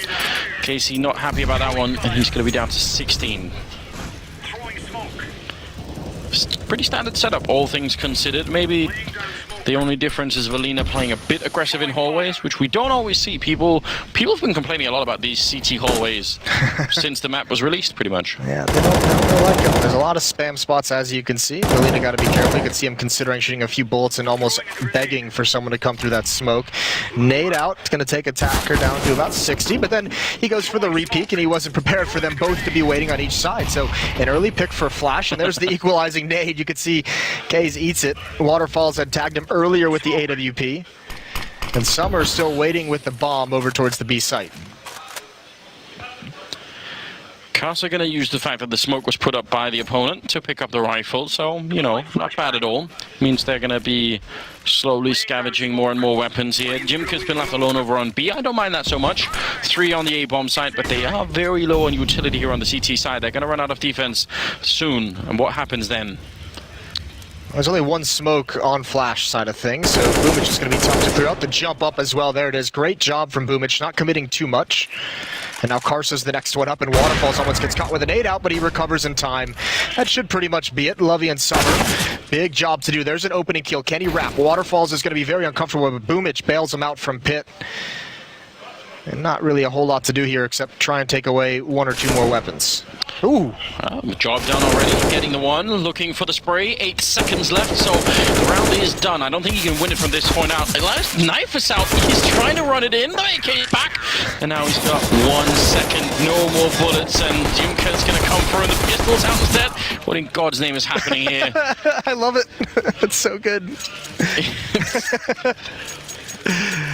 Casey not happy about that one, and he's going to be down to 16. Pretty standard setup, all things considered. Maybe the only difference is Valina playing a bit aggressive in hallways, which we don't always see. People have been complaining a lot about these CT hallways since the map was released, pretty much. Yeah, they don't like them. There's a lot of spam spots, as you can see. Valina got to be careful. You can see him considering shooting a few bullets and almost begging for someone to come through that smoke. Nade out. It's going to take Attacker down to about 60, but then he goes for the repeak, and he wasn't prepared for them both to be waiting on each side. So an early pick for Flash, and there's the equalizing nade. You can see Kaze eats it. Waterfalls had tagged him earlier with the AWP, and Summer's still waiting with the bomb over towards the B site. Karsa going to use the fact that the smoke was put up by the opponent to pick up the rifle, so, you know, not bad at all. Means they're going to be slowly scavenging more and more weapons here. Jimka's been left alone over on B. I don't mind that so much. 3 on the A-bomb side, but they are very low on utility here on the CT side. They're going to run out of defense soon, and what happens then? There's only one smoke on Flash side of things, so Boomich is going to be tough to clear out. The jump up as well. There it is. Great job from Boomich, not committing too much. And now Karsa's the next one up, and Waterfalls almost gets caught with an 8 out, but he recovers in time. That should pretty much be it. Lovey and Summer, big job to do. There's an opening kill. Can he wrap? Waterfalls is going to be very uncomfortable, but Boomich bails him out from pit. And not really a whole lot to do here except try and take away 1 or 2 more weapons. Ooh. Job done already, getting the one, looking for the spray, 8 seconds left, so the round is done. I don't think he can win it from this point out. Elias knife is out, he's trying to run it in, the AK is back, and now he's got 1 second, no more bullets, and Jimka's gonna come through, and the pistol's out instead. What in God's name is happening here? I love it. It's so good.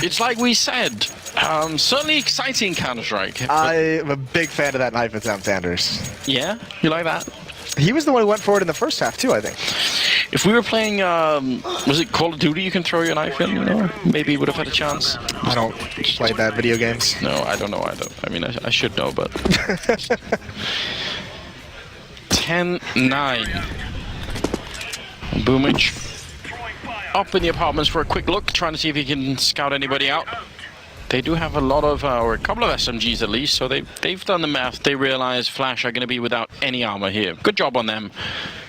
It's like we said, certainly exciting Counter-Strike. I'm a big fan of that knife attempt, Anders. Yeah? You like that? He was the one who went for it in the first half, too, I think. If we were playing, was it Call of Duty you can throw your knife in? You know? Maybe he would have had a chance. I don't play bad video games. No, I don't know either. I mean, I should know, but... 10-9. Boomich up in the apartments for a quick look, trying to see if he can scout anybody out. They do have a lot of, or a couple of SMGs at least, so they've done the math. They realize Flash are going to be without any armor here. Good job on them.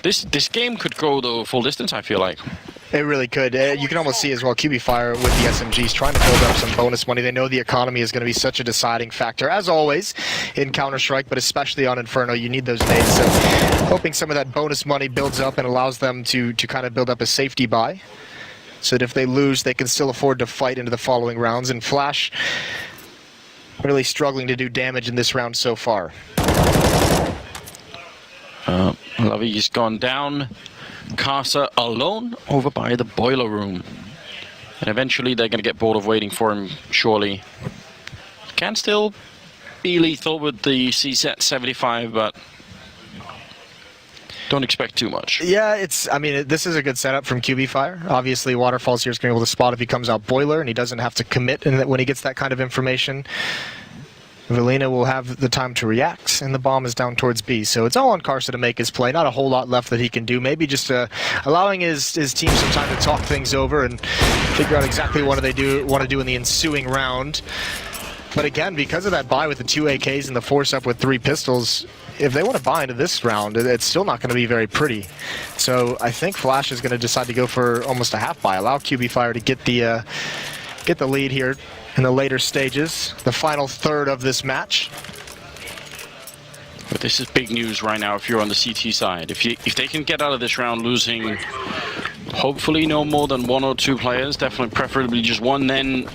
This game could go the full distance, I feel like. It really could. You can almost see as well QB Fire with the SMGs trying to build up some bonus money. They know the economy is going to be such a deciding factor, as always, in Counter-Strike, but especially on Inferno. You need those nades. So hoping some of that bonus money builds up and allows them to kind of build up a safety buy, so that if they lose, they can still afford to fight into the following rounds. And Flash really struggling to do damage in this round so far. Lovey's gone down. Casa alone over by the boiler room. And eventually they're going to get bored of waiting for him, surely. Can still be lethal with the CSET 75, but don't expect too much. Yeah, this is a good setup from QB Fire. Obviously, Waterfalls here is going to be able to spot if he comes out boiler, and he doesn't have to commit when he gets that kind of information. Valina will have the time to react, and the bomb is down towards B. So it's all on Karsa to make his play. Not a whole lot left that he can do. Maybe just allowing his team some time to talk things over and figure out exactly what they want to do in the ensuing round. But again, because of that buy with the 2 AKs and the force up with 3 pistols, if they want to buy into this round, it's still not going to be very pretty. So I think Flash is going to decide to go for almost a half buy, allow QB Fire to get the lead here in the later stages, the final third of this match. But this is big news right now if you're on the CT side. If they can get out of this round losing, hopefully no more than 1 or 2 players, definitely preferably just one, then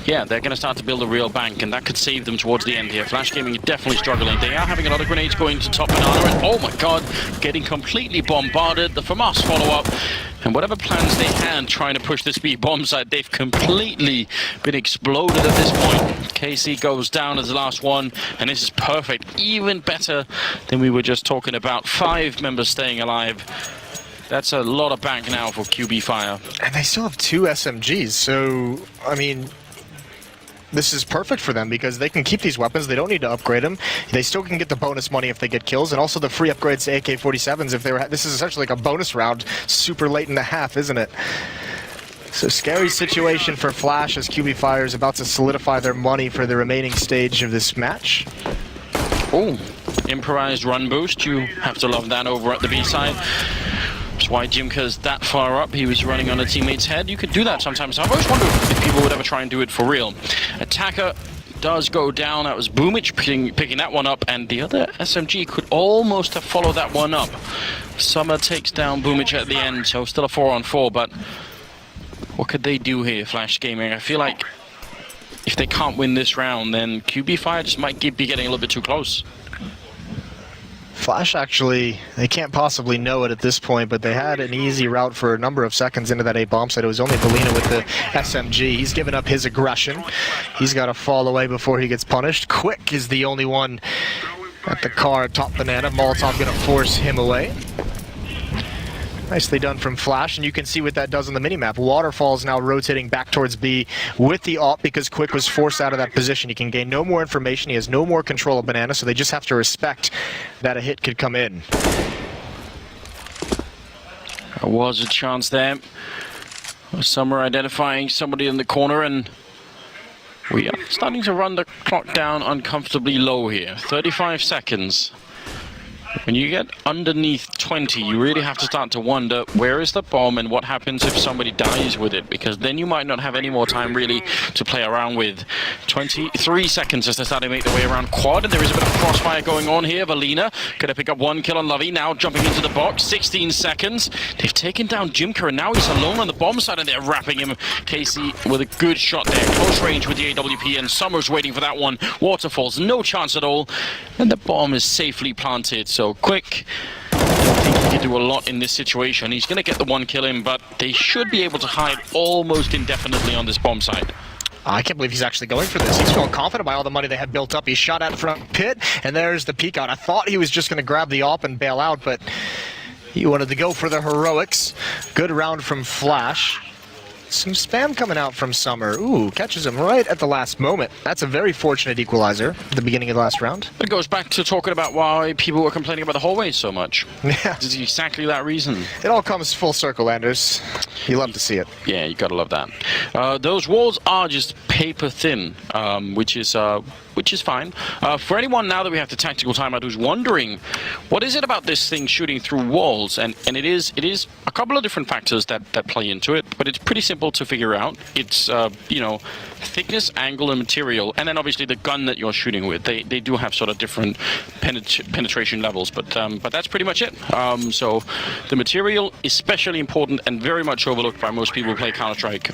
yeah, they're going to start to build a real bank, and that could save them towards the end here. Flash Gaming definitely struggling. They are having a lot of grenades going to top banana, and oh my god, getting completely bombarded. The FAMAS follow-up, and whatever plans they had trying to push this B bomb side, they've completely been exploded at this point. KC goes down as the last one, and this is perfect. Even better than we were just talking about. 5 members staying alive. That's a lot of bank now for QB Fire. And they still have 2 SMGs, so, I mean, this is perfect for them because they can keep these weapons. They don't need to upgrade them. They still can get the bonus money if they get kills, and also the free upgrades to AK-47s if they were. This is essentially like a bonus round, super late in the half, isn't it? So scary situation for Flash as QB Fire is about to solidify their money for the remaining stage of this match. Oh, improvised run boost. You have to love that over at the B side. That's why Jimka's that far up. He was running on a teammate's head. You could do that sometimes. I've always wondered if people would ever try and do it for real. Attacker does go down. That was Boomich picking that one up, and the other SMG could almost have followed that one up. Summer takes down Boomich at the end, so still a 4-on-4, but what could they do here, Flash Gaming? I feel like if they can't win this round, then QB Fire just might be getting a little bit too close. Flash actually, they can't possibly know it at this point, but they had an easy route for a number of seconds into that A bomb site. It was only Valina with the SMG. He's given up his aggression. He's got to fall away before he gets punished. Quick is the only one at the car top banana. Molotov going to force him away. Nicely done from Flash, and you can see what that does on the minimap. Waterfall's now rotating back towards B with the AWP because Quick was forced out of that position. He can gain no more information. He has no more control of Banana, so they just have to respect that a hit could come in. There was a chance there. Summer identifying somebody in the corner, and we are starting to run the clock down uncomfortably low here. 35 seconds. When you get underneath 20, you really have to start to wonder where is the bomb and what happens if somebody dies with it, because then you might not have any more time really to play around with. 23 seconds as they start to make their way around quad, and there is a bit of crossfire going on here. Valina gonna pick up 1 kill on Lovey, now jumping into the box. 16 seconds. They've taken down Jimka, and now he's alone on the bomb side, and they're wrapping him. Casey with a good shot there, close range with the AWP, and Summers waiting for that one. Waterfalls, no chance at all, and the bomb is safely planted. So Quick, I don't think he can do a lot in this situation. He's going to get the 1 kill in, but they should be able to hide almost indefinitely on this bomb site. I can't believe he's actually going for this. He's feeling confident by all the money they have built up. He shot at front pit, and there's the peek out. I thought he was just going to grab the AWP and bail out, but he wanted to go for the heroics. Good round from Flash. Some spam coming out from Summer. Ooh, catches him right at the last moment. That's a very fortunate equalizer at the beginning of the last round. It goes back to talking about why people were complaining about the hallways so much. Yeah. It's exactly that reason. It all comes full circle, Anders. You love to see it. Yeah, you gotta love that. Those walls are just paper thin, which is fine. For anyone now that we have the tactical timeout who's wondering, what is it about this thing shooting through walls? And it is a couple of different factors that play into it, but it's pretty simple to figure out. It's thickness, angle, and material, and then obviously the gun that you're shooting with. They do have sort of different penetration levels, but that's pretty much it. So the material, especially important and very much overlooked by most people who play Counter-Strike.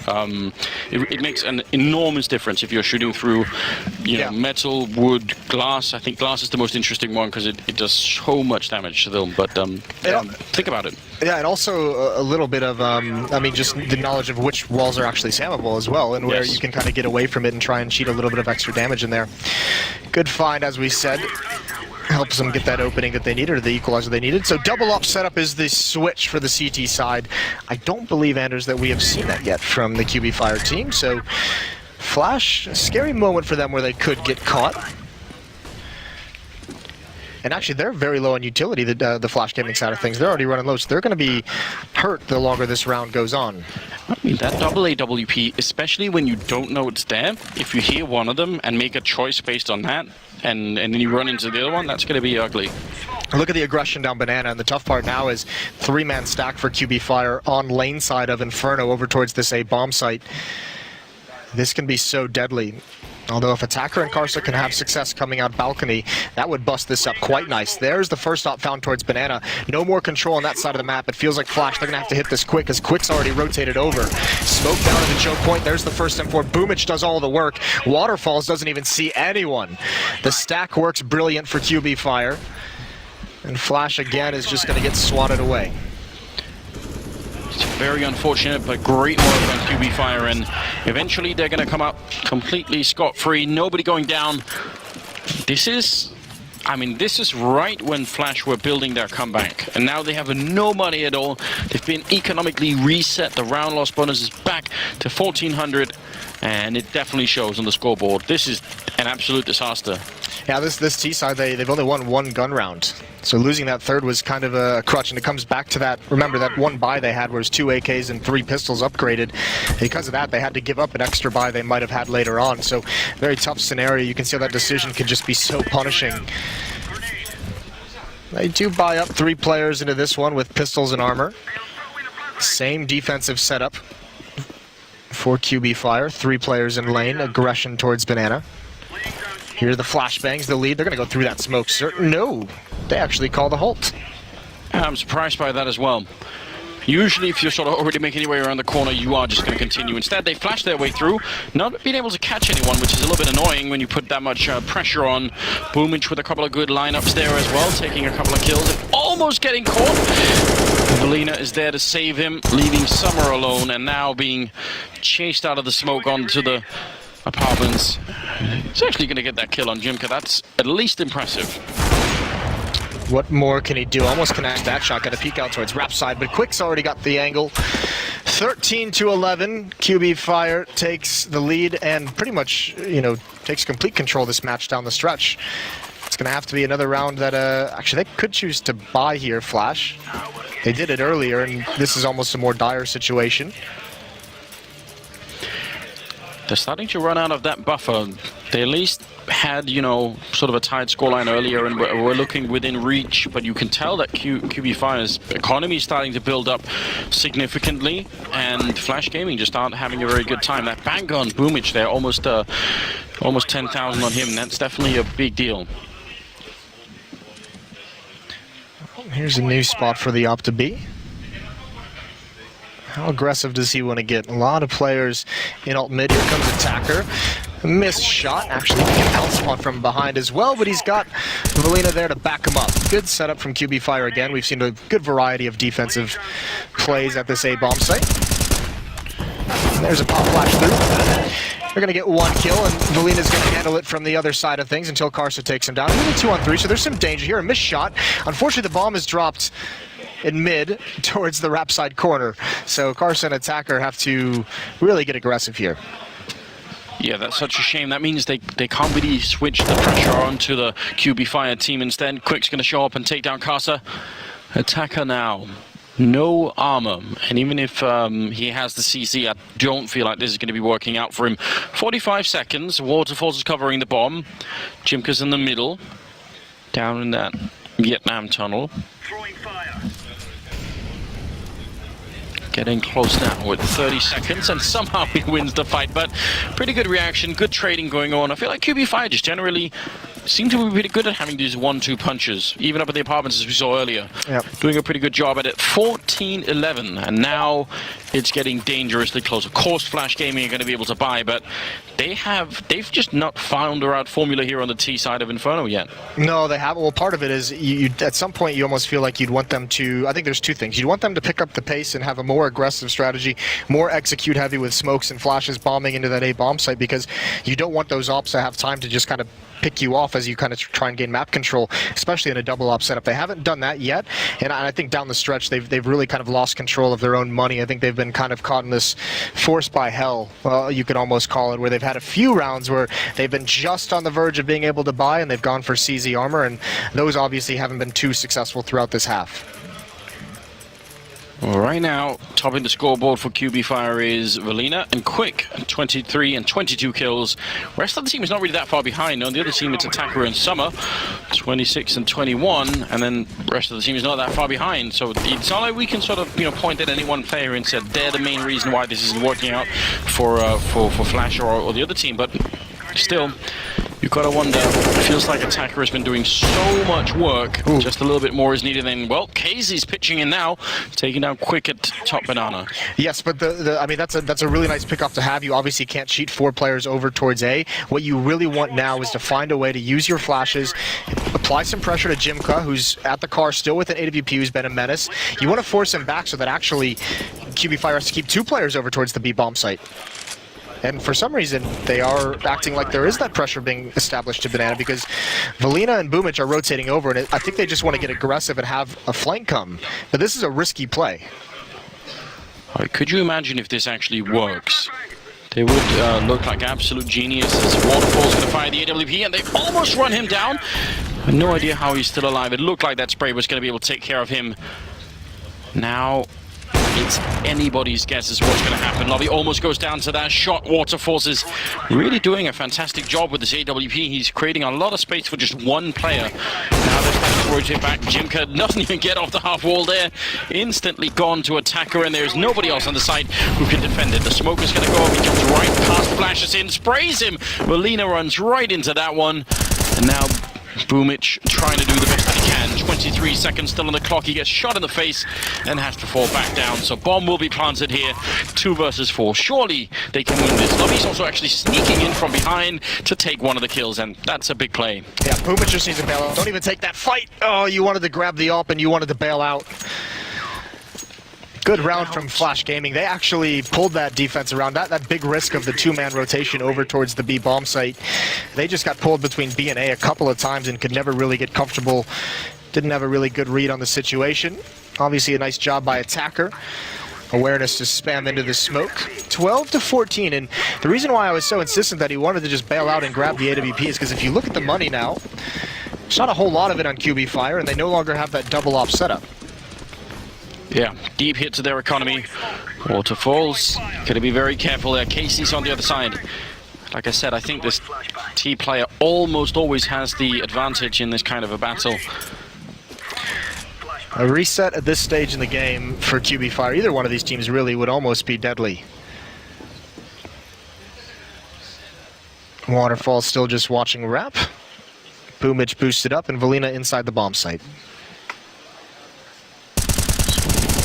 It makes an enormous difference if you're shooting through, metal, wood, glass. I think glass is the most interesting one because it does so much damage to them. But think about it. Yeah, and also a little bit of, just the knowledge of which walls are actually sammable as well, and where you can kind of get away from it and try and cheat a little bit of extra damage in there. Good find, as we said. Helps them get that opening that they needed, or the equalizer they needed. So double up setup is the switch for the CT side. I don't believe, Anders, that we have seen that yet from the QB Fire team. So Flash, a scary moment for them where they could get caught. And actually, they're very low on utility, the Flash Gaming side of things. They're already running low, so they're going to be hurt the longer this round goes on. I mean, that double AWP, especially when you don't know it's there, if you hear one of them and make a choice based on that, and then you run into the other one, that's going to be ugly. Look at the aggression down Banana, and the tough part now is three-man stack for QB Fire on lane side of Inferno over towards this A bomb site. This can be so deadly. Although if Attacker and Karsa can have success coming out balcony, that would bust this up quite nice. There's the first stop found towards Banana. No more control on that side of the map. It feels like Flash, they're going to have to hit this quick, as Quick's already rotated over. Smoke down to the choke point. There's the first M4. Boomich does all the work. Waterfalls doesn't even see anyone. The stack works brilliant for QB Fire. And Flash, again, is just going to get swatted away. It's very unfortunate, but great work on QB Fire, and eventually they're going to come up completely scot-free, nobody going down. This is right when Flash were building their comeback, and now they have no money at all. They've been economically reset. The round loss bonus is back to 1,400, and it definitely shows on the scoreboard. This is an absolute disaster. Yeah, this T side, they've only won one gun round. So losing that third was kind of a crutch, and it comes back to that. Remember that one buy they had was 2 AKs and 3 pistols upgraded. Because of that, they had to give up an extra buy they might have had later on. So very tough scenario. You can see how that decision could just be so punishing. They do buy up 3 players into this one with pistols and armor. Same defensive setup for QB Fire. 3 players in lane, aggression towards Banana. Here are the flashbangs, the lead. They're going to go through that smoke. No, they actually call the halt. I'm surprised by that as well. Usually, if you're sort of already making your way around the corner, you are just going to continue. Instead, they flash their way through, not being able to catch anyone, which is a little bit annoying when you put that much pressure on. Boomich with a couple of good lineups there as well, taking a couple of kills and almost getting caught. Valina is there to save him, leaving Summer alone, and now being chased out of the smoke onto the apartments. He's actually going to get that kill on Jimka. That's at least impressive. What more can he do? Almost connects that shot. Got a peek out towards Rap side, but Quick's already got the angle. 13-11. QB Fire takes the lead and pretty much, takes complete control of this match down the stretch. It's going to have to be another round that, actually, they could choose to buy here, Flash. They did it earlier, and this is almost a more dire situation. They're starting to run out of that buffer. They at least had, sort of a tight scoreline earlier and were looking within reach, but you can tell that QB Fire's economy is starting to build up significantly, and Flash Gaming just aren't having a very good time. That bang on Boomich there, almost 10,000 on him. That's definitely a big deal. Here's a new spot for the Op to be. How aggressive does he want to get? A lot of players in alt mid. Here comes Attacker. Missed shot. Actually, he can bounce one from behind as well, but he's got Valina there to back him up. Good setup from QB Fire again. We've seen a good variety of defensive plays at this A-bomb site. And there's a pop flash through. They're going to get 1 kill, and Valina's going to handle it from the other side of things until Karsa takes him down. Only 2-on-3, so there's some danger here. A missed shot. Unfortunately, the bomb is dropped in mid towards the wrap side corner. So Carson and Attacker have to really get aggressive here. Yeah, that's such a shame. That means they can't really switch the pressure onto the QB Fire team instead. Quick's going to show up and take down Casa. Attacker now. No armor. And even if he has the CC, I don't feel like this is going to be working out for him. 45 seconds. Waterfalls is covering the bomb. Jimka's in the middle. Down in that Vietnam tunnel. Throwing fire. Getting close now with 30 seconds, and somehow he wins the fight. But pretty good reaction, good trading going on. I feel like QB Fire just generally seem to be pretty good at having these 1-2 punches, even up at the apartments as we saw earlier. Yep. Doing a pretty good job at it. 14-11, and now it's getting dangerously close. Of course, Flash Gaming are going to be able to buy, but they've just not found the right formula here on the T side of Inferno yet. No, they haven't. Well, part of it is you at some point you almost feel like you'd want them to, I think there's two things. You'd want them to pick up the pace and have a more aggressive strategy, more execute heavy with smokes and flashes bombing into that A bomb site, because you don't want those ops to have time to just kind of pick you off as you kind of try and gain map control, especially in a double op setup. They haven't done that yet, and I think down the stretch they've really kind of lost control of their own money. I think they've been kind of caught in this force by hell, you could almost call it, where they've had a few rounds where they've been just on the verge of being able to buy, and they've gone for CZ armor, and those obviously haven't been too successful throughout this half. Well, right now, topping the scoreboard for QB Fire is Valina and Quick, 23 and 22 kills. Rest of the team is not really that far behind. On the other team, it's Attacker and Summer, 26 and 21, and then the rest of the team is not that far behind. So it's not like we can sort of, point at any one player and say they're the main reason why this isn't working out for Flash or the other team. But still, you've got to wonder. It feels like Attacker has been doing so much work. Ooh. Just a little bit more is needed. And well, Casey's pitching in now, taking down Quick at top banana. Yes, but I mean that's a really nice pickoff to have. You obviously can't cheat 4 players over towards A. What you really want now is to find a way to use your flashes, apply some pressure to Jimka, who's at the car still with an AWP, who's been a menace. You want to force him back so that actually QB Fire has to keep 2 players over towards the B bomb site. And for some reason, they are acting like there is that pressure being established to Banana, because Valina and Boomich are rotating over, and I think they just want to get aggressive and have a flank come. But this is a risky play. All right, could you imagine if this actually works? They would look like absolute geniuses. Waterfall's going to fire the AWP, and they almost run him down. I have no idea how he's still alive. It looked like that spray was going to be able to take care of him. Now it's anybody's guess as what's going to happen. Lobby almost goes down to that shot. Waterfalls is really doing a fantastic job with this AWP. He's creating a lot of space for just one player. Now they're trying to rotate back. Jimka doesn't even get off the half wall there. Instantly gone to Attacker, and there's nobody else on the side who can defend it. The smoke is going to go up. He comes right past, flashes in, sprays him. Molina runs right into that one. And now Boomich trying to do the best that he can. 23 seconds still on the clock. He gets shot in the face and has to fall back down. So bomb will be planted here. 2 versus 4. Surely they can win this. Lobby's also actually sneaking in from behind to take one of the kills, and that's a big play. Yeah, Boomich just needs to bail out. Don't even take that fight. Oh, you wanted to grab the op and you wanted to bail out. Good round from Flash Gaming. They actually pulled that defense around. That big risk of the 2-man rotation over towards the B bomb site. They just got pulled between B and A a couple of times and could never really get comfortable. Didn't have a really good read on the situation. Obviously a nice job by Attacker. Awareness to spam into the smoke. 12-14, and the reason why I was so insistent that he wanted to just bail out and grab the AWP is because if you look at the money now, there's not a whole lot of it on QB Fire, and they no longer have that double op setup. Yeah, deep hit to their economy. Waterfalls, got to be very careful there. Casey's on the other side. Like I said, I think this T player almost always has the advantage in this kind of a battle. A reset at this stage in the game for QB Fire, either one of these teams really would almost be deadly. Waterfall still just watching rep. Boomich boosted up, and Valina inside the bomb site.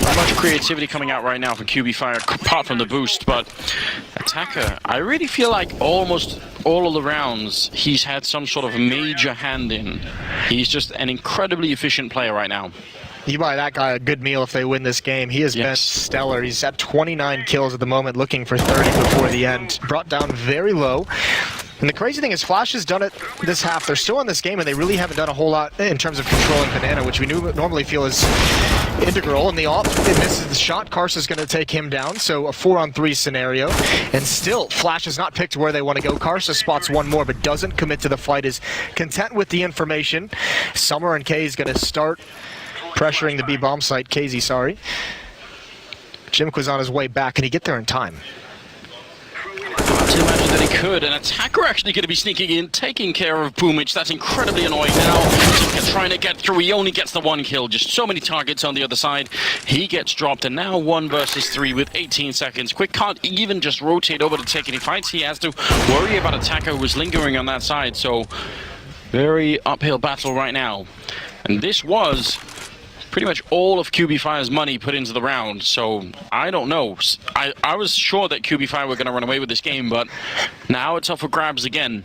Not much creativity coming out right now from QB Fire, apart from the boost, but Attacker, I really feel like almost all of the rounds he's had some sort of major hand in. He's just an incredibly efficient player right now. You buy that guy a good meal if they win this game. He has been stellar. He's at 29 kills at the moment, looking for 30 before the end. Brought down very low. And the crazy thing is Flash has done it this half. They're still in this game, and they really haven't done a whole lot in terms of controlling Banana, which we normally feel is Integral in the off. It misses the shot. Karsa's going to take him down, so a 4-on-3 scenario. And still, Flash has not picked where they want to go. Karsa spots one more, but doesn't commit to the fight, is content with the information. Summer and Kay is going to start pressuring the B-bomb site. KZ, sorry. Jimko's on his way back. Can he get there in time? Hard to imagine that he could. An attacker actually going to be sneaking in, taking care of Boomich. That's incredibly annoying now. Jimka trying to get through. He only gets the one kill. Just so many targets on the other side. He gets dropped, and now 1 versus 3 with 18 seconds. Quick can't even just rotate over to take any fights. He has to worry about attacker who is lingering on that side. So, very uphill battle right now. And this was pretty much all of QB Fire's money put into the round, so I don't know. I was sure that QB Fire were going to run away with this game, but now it's up for grabs again.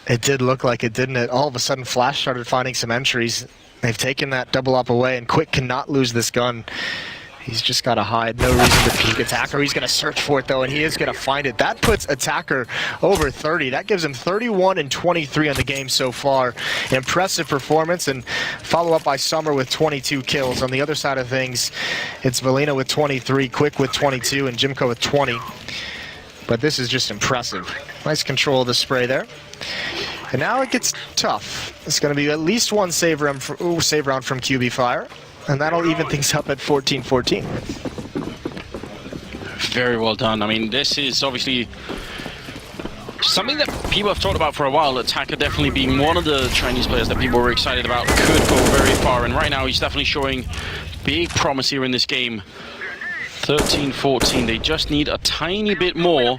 It did look like it, didn't it? All of a sudden, Flash started finding some entries. They've taken that double up away, and Quick cannot lose this gun. He's just got to hide. No reason to peek attacker. He's going to search for it, though, and he is going to find it. That puts attacker over 30. That gives him 31 and 23 on the game so far. An impressive performance, and follow up by Summer with 22 kills. On the other side of things, it's Valina with 23, Quick with 22, and Jimko with 20. But this is just impressive. Nice control of the spray there. And now it gets tough. It's going to be at least one save round from QB Fire. And that'll even things up at 14-14. Very well done. I mean, this is obviously something that people have talked about for a while. Attacker definitely being one of the Chinese players that people were excited about. Could go very far. And right now, he's definitely showing big promise here in this game. 13-14. They just need a tiny bit more,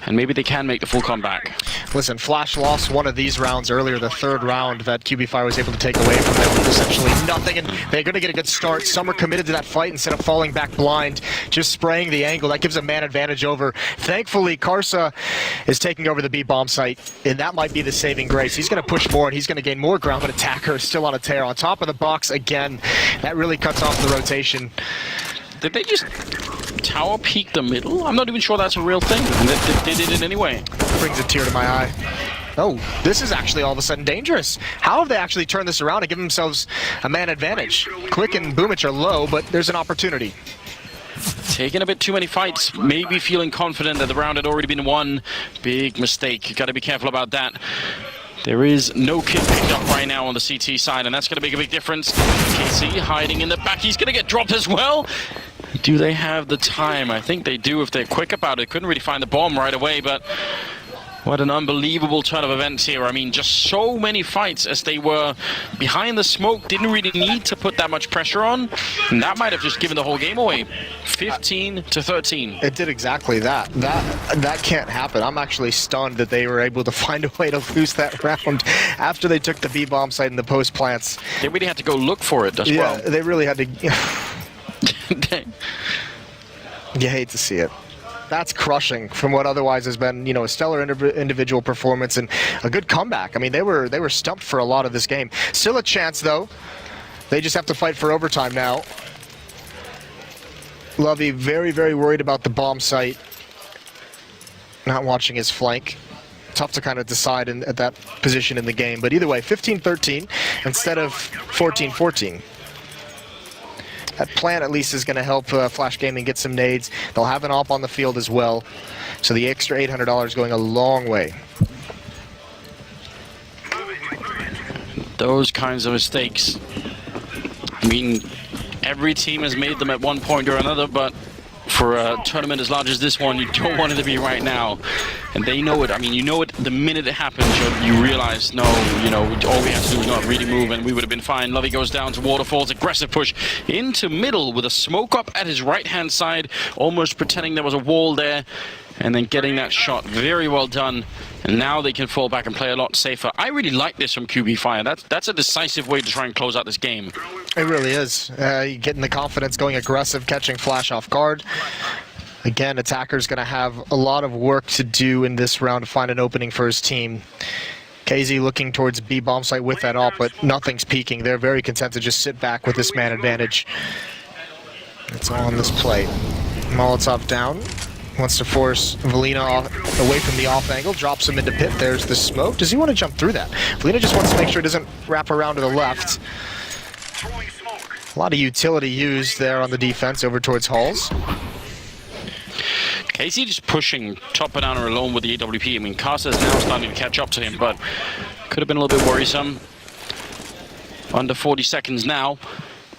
and maybe they can make the full comeback. Listen, Flash lost one of these rounds earlier, the third round that QB Fire was able to take away from them with essentially nothing, and they're going to get a good start. Summer committed to that fight instead of falling back blind, just spraying the angle. That gives a man advantage over. Thankfully, Karsa is taking over the B-bomb site, and that might be the saving grace. He's going to push more, and he's going to gain more ground, but attacker is still on a tear. On top of the box again, that really cuts off the rotation. Did they just tower peek the middle? I'm not even sure that's a real thing. They did it anyway. Brings a tear to my eye. Oh, this is actually all of a sudden dangerous. How have they actually turned this around and given themselves a man advantage? Quick and Boomich are low, but there's an opportunity. Taking a bit too many fights, maybe feeling confident that the round had already been won. Big mistake. You got to be careful about that. There is no kid picked up right now on the CT side, and that's going to make a big difference. KC hiding in the back. He's going to get dropped as well. Do they have the time? I think they do if they're quick about it. Couldn't really find the bomb right away, but what an unbelievable turn of events here. I mean, just so many fights as they were behind the smoke. Didn't really need to put that much pressure on, and that might have just given the whole game away. 15-13. It did exactly that. That can't happen. I'm actually stunned that they were able to find a way to lose that round after they took the B-bomb site in the post plants. They really had to go look for it as well. Yeah, they really had to. You hate to see it. That's crushing from what otherwise has been, a stellar individual performance and a good comeback. I mean, they were stumped for a lot of this game. Still a chance, though. They just have to fight for overtime now. Lovey very, very worried about the bomb site. Not watching his flank. Tough to kind of decide at that position in the game. But either way, 15-13 instead of 14-14. That plan at least is going to help Flash Gaming get some nades. They'll have an op on the field as well. So the extra $800 going a long way. Those kinds of mistakes. I mean, every team has made them at one point or another, but for a tournament as large as this one, you don't want it to be right now. And they know it. I mean, you know it the minute it happens. You realize, no, all we have to do is not really move, and we would have been fine. Lovey goes down to Waterfalls. Aggressive push into middle with a smoke up at his right-hand side, almost pretending there was a wall there, and then getting that shot. Very well done. And now they can fall back and play a lot safer. I really like this from QB Fire. That's a decisive way to try and close out this game. It really is. Getting the confidence, going aggressive, catching Flash off guard. Again, attacker's going to have a lot of work to do in this round to find an opening for his team. KZ looking towards B bomb site with that op, but nothing's peaking. They're very content to just sit back with this man advantage. It's all on this play. Molotov down. Wants to force Valina away from the off angle, drops him into pit. There's the smoke. Does he want to jump through that? Valina just wants to make sure it doesn't wrap around to the left. A lot of utility used there on the defense over towards Halls. Casey just pushing top banana alone with the AWP. I mean, Casa is now starting to catch up to him, but could have been a little bit worrisome. Under 40 seconds now.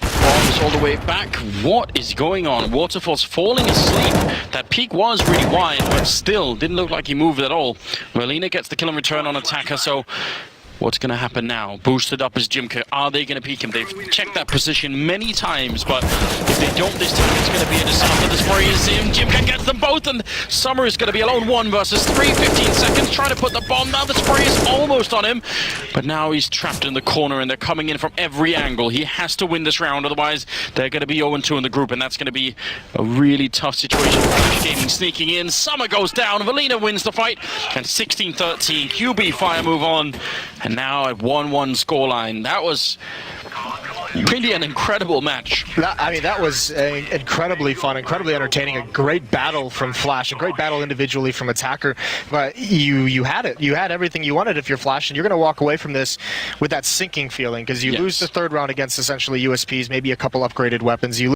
Bombs all the way back. What is going on? Waterfall's falling asleep. That peak was really wide, but still didn't look like he moved at all. Merlina gets the kill and return on attacker, so what's going to happen now? Boosted up is Jimka. Are they going to peek him? They've checked that position many times, but if they don't this time, it's going to be a disaster. The spray is in. Jimka gets them both, and Summer is going to be alone 1 versus 3. 15 seconds, trying to put the bomb down. The spray is almost on him, but now he's trapped in the corner, and they're coming in from every angle. He has to win this round, otherwise they're going to be 0-2 in the group, and that's going to be a really tough situation. Flash Gaming sneaking in. Summer goes down. Valina wins the fight, and 16-13. QB Fire move on. And now at 1-1 scoreline. That was really an incredible match. That was incredibly fun, incredibly entertaining. A great battle from Flash, a great battle individually from Attacker. But you had it. You had everything you wanted if you're Flash, and you're going to walk away from this with that sinking feeling because you lose the third round against essentially USPs, maybe a couple upgraded weapons. You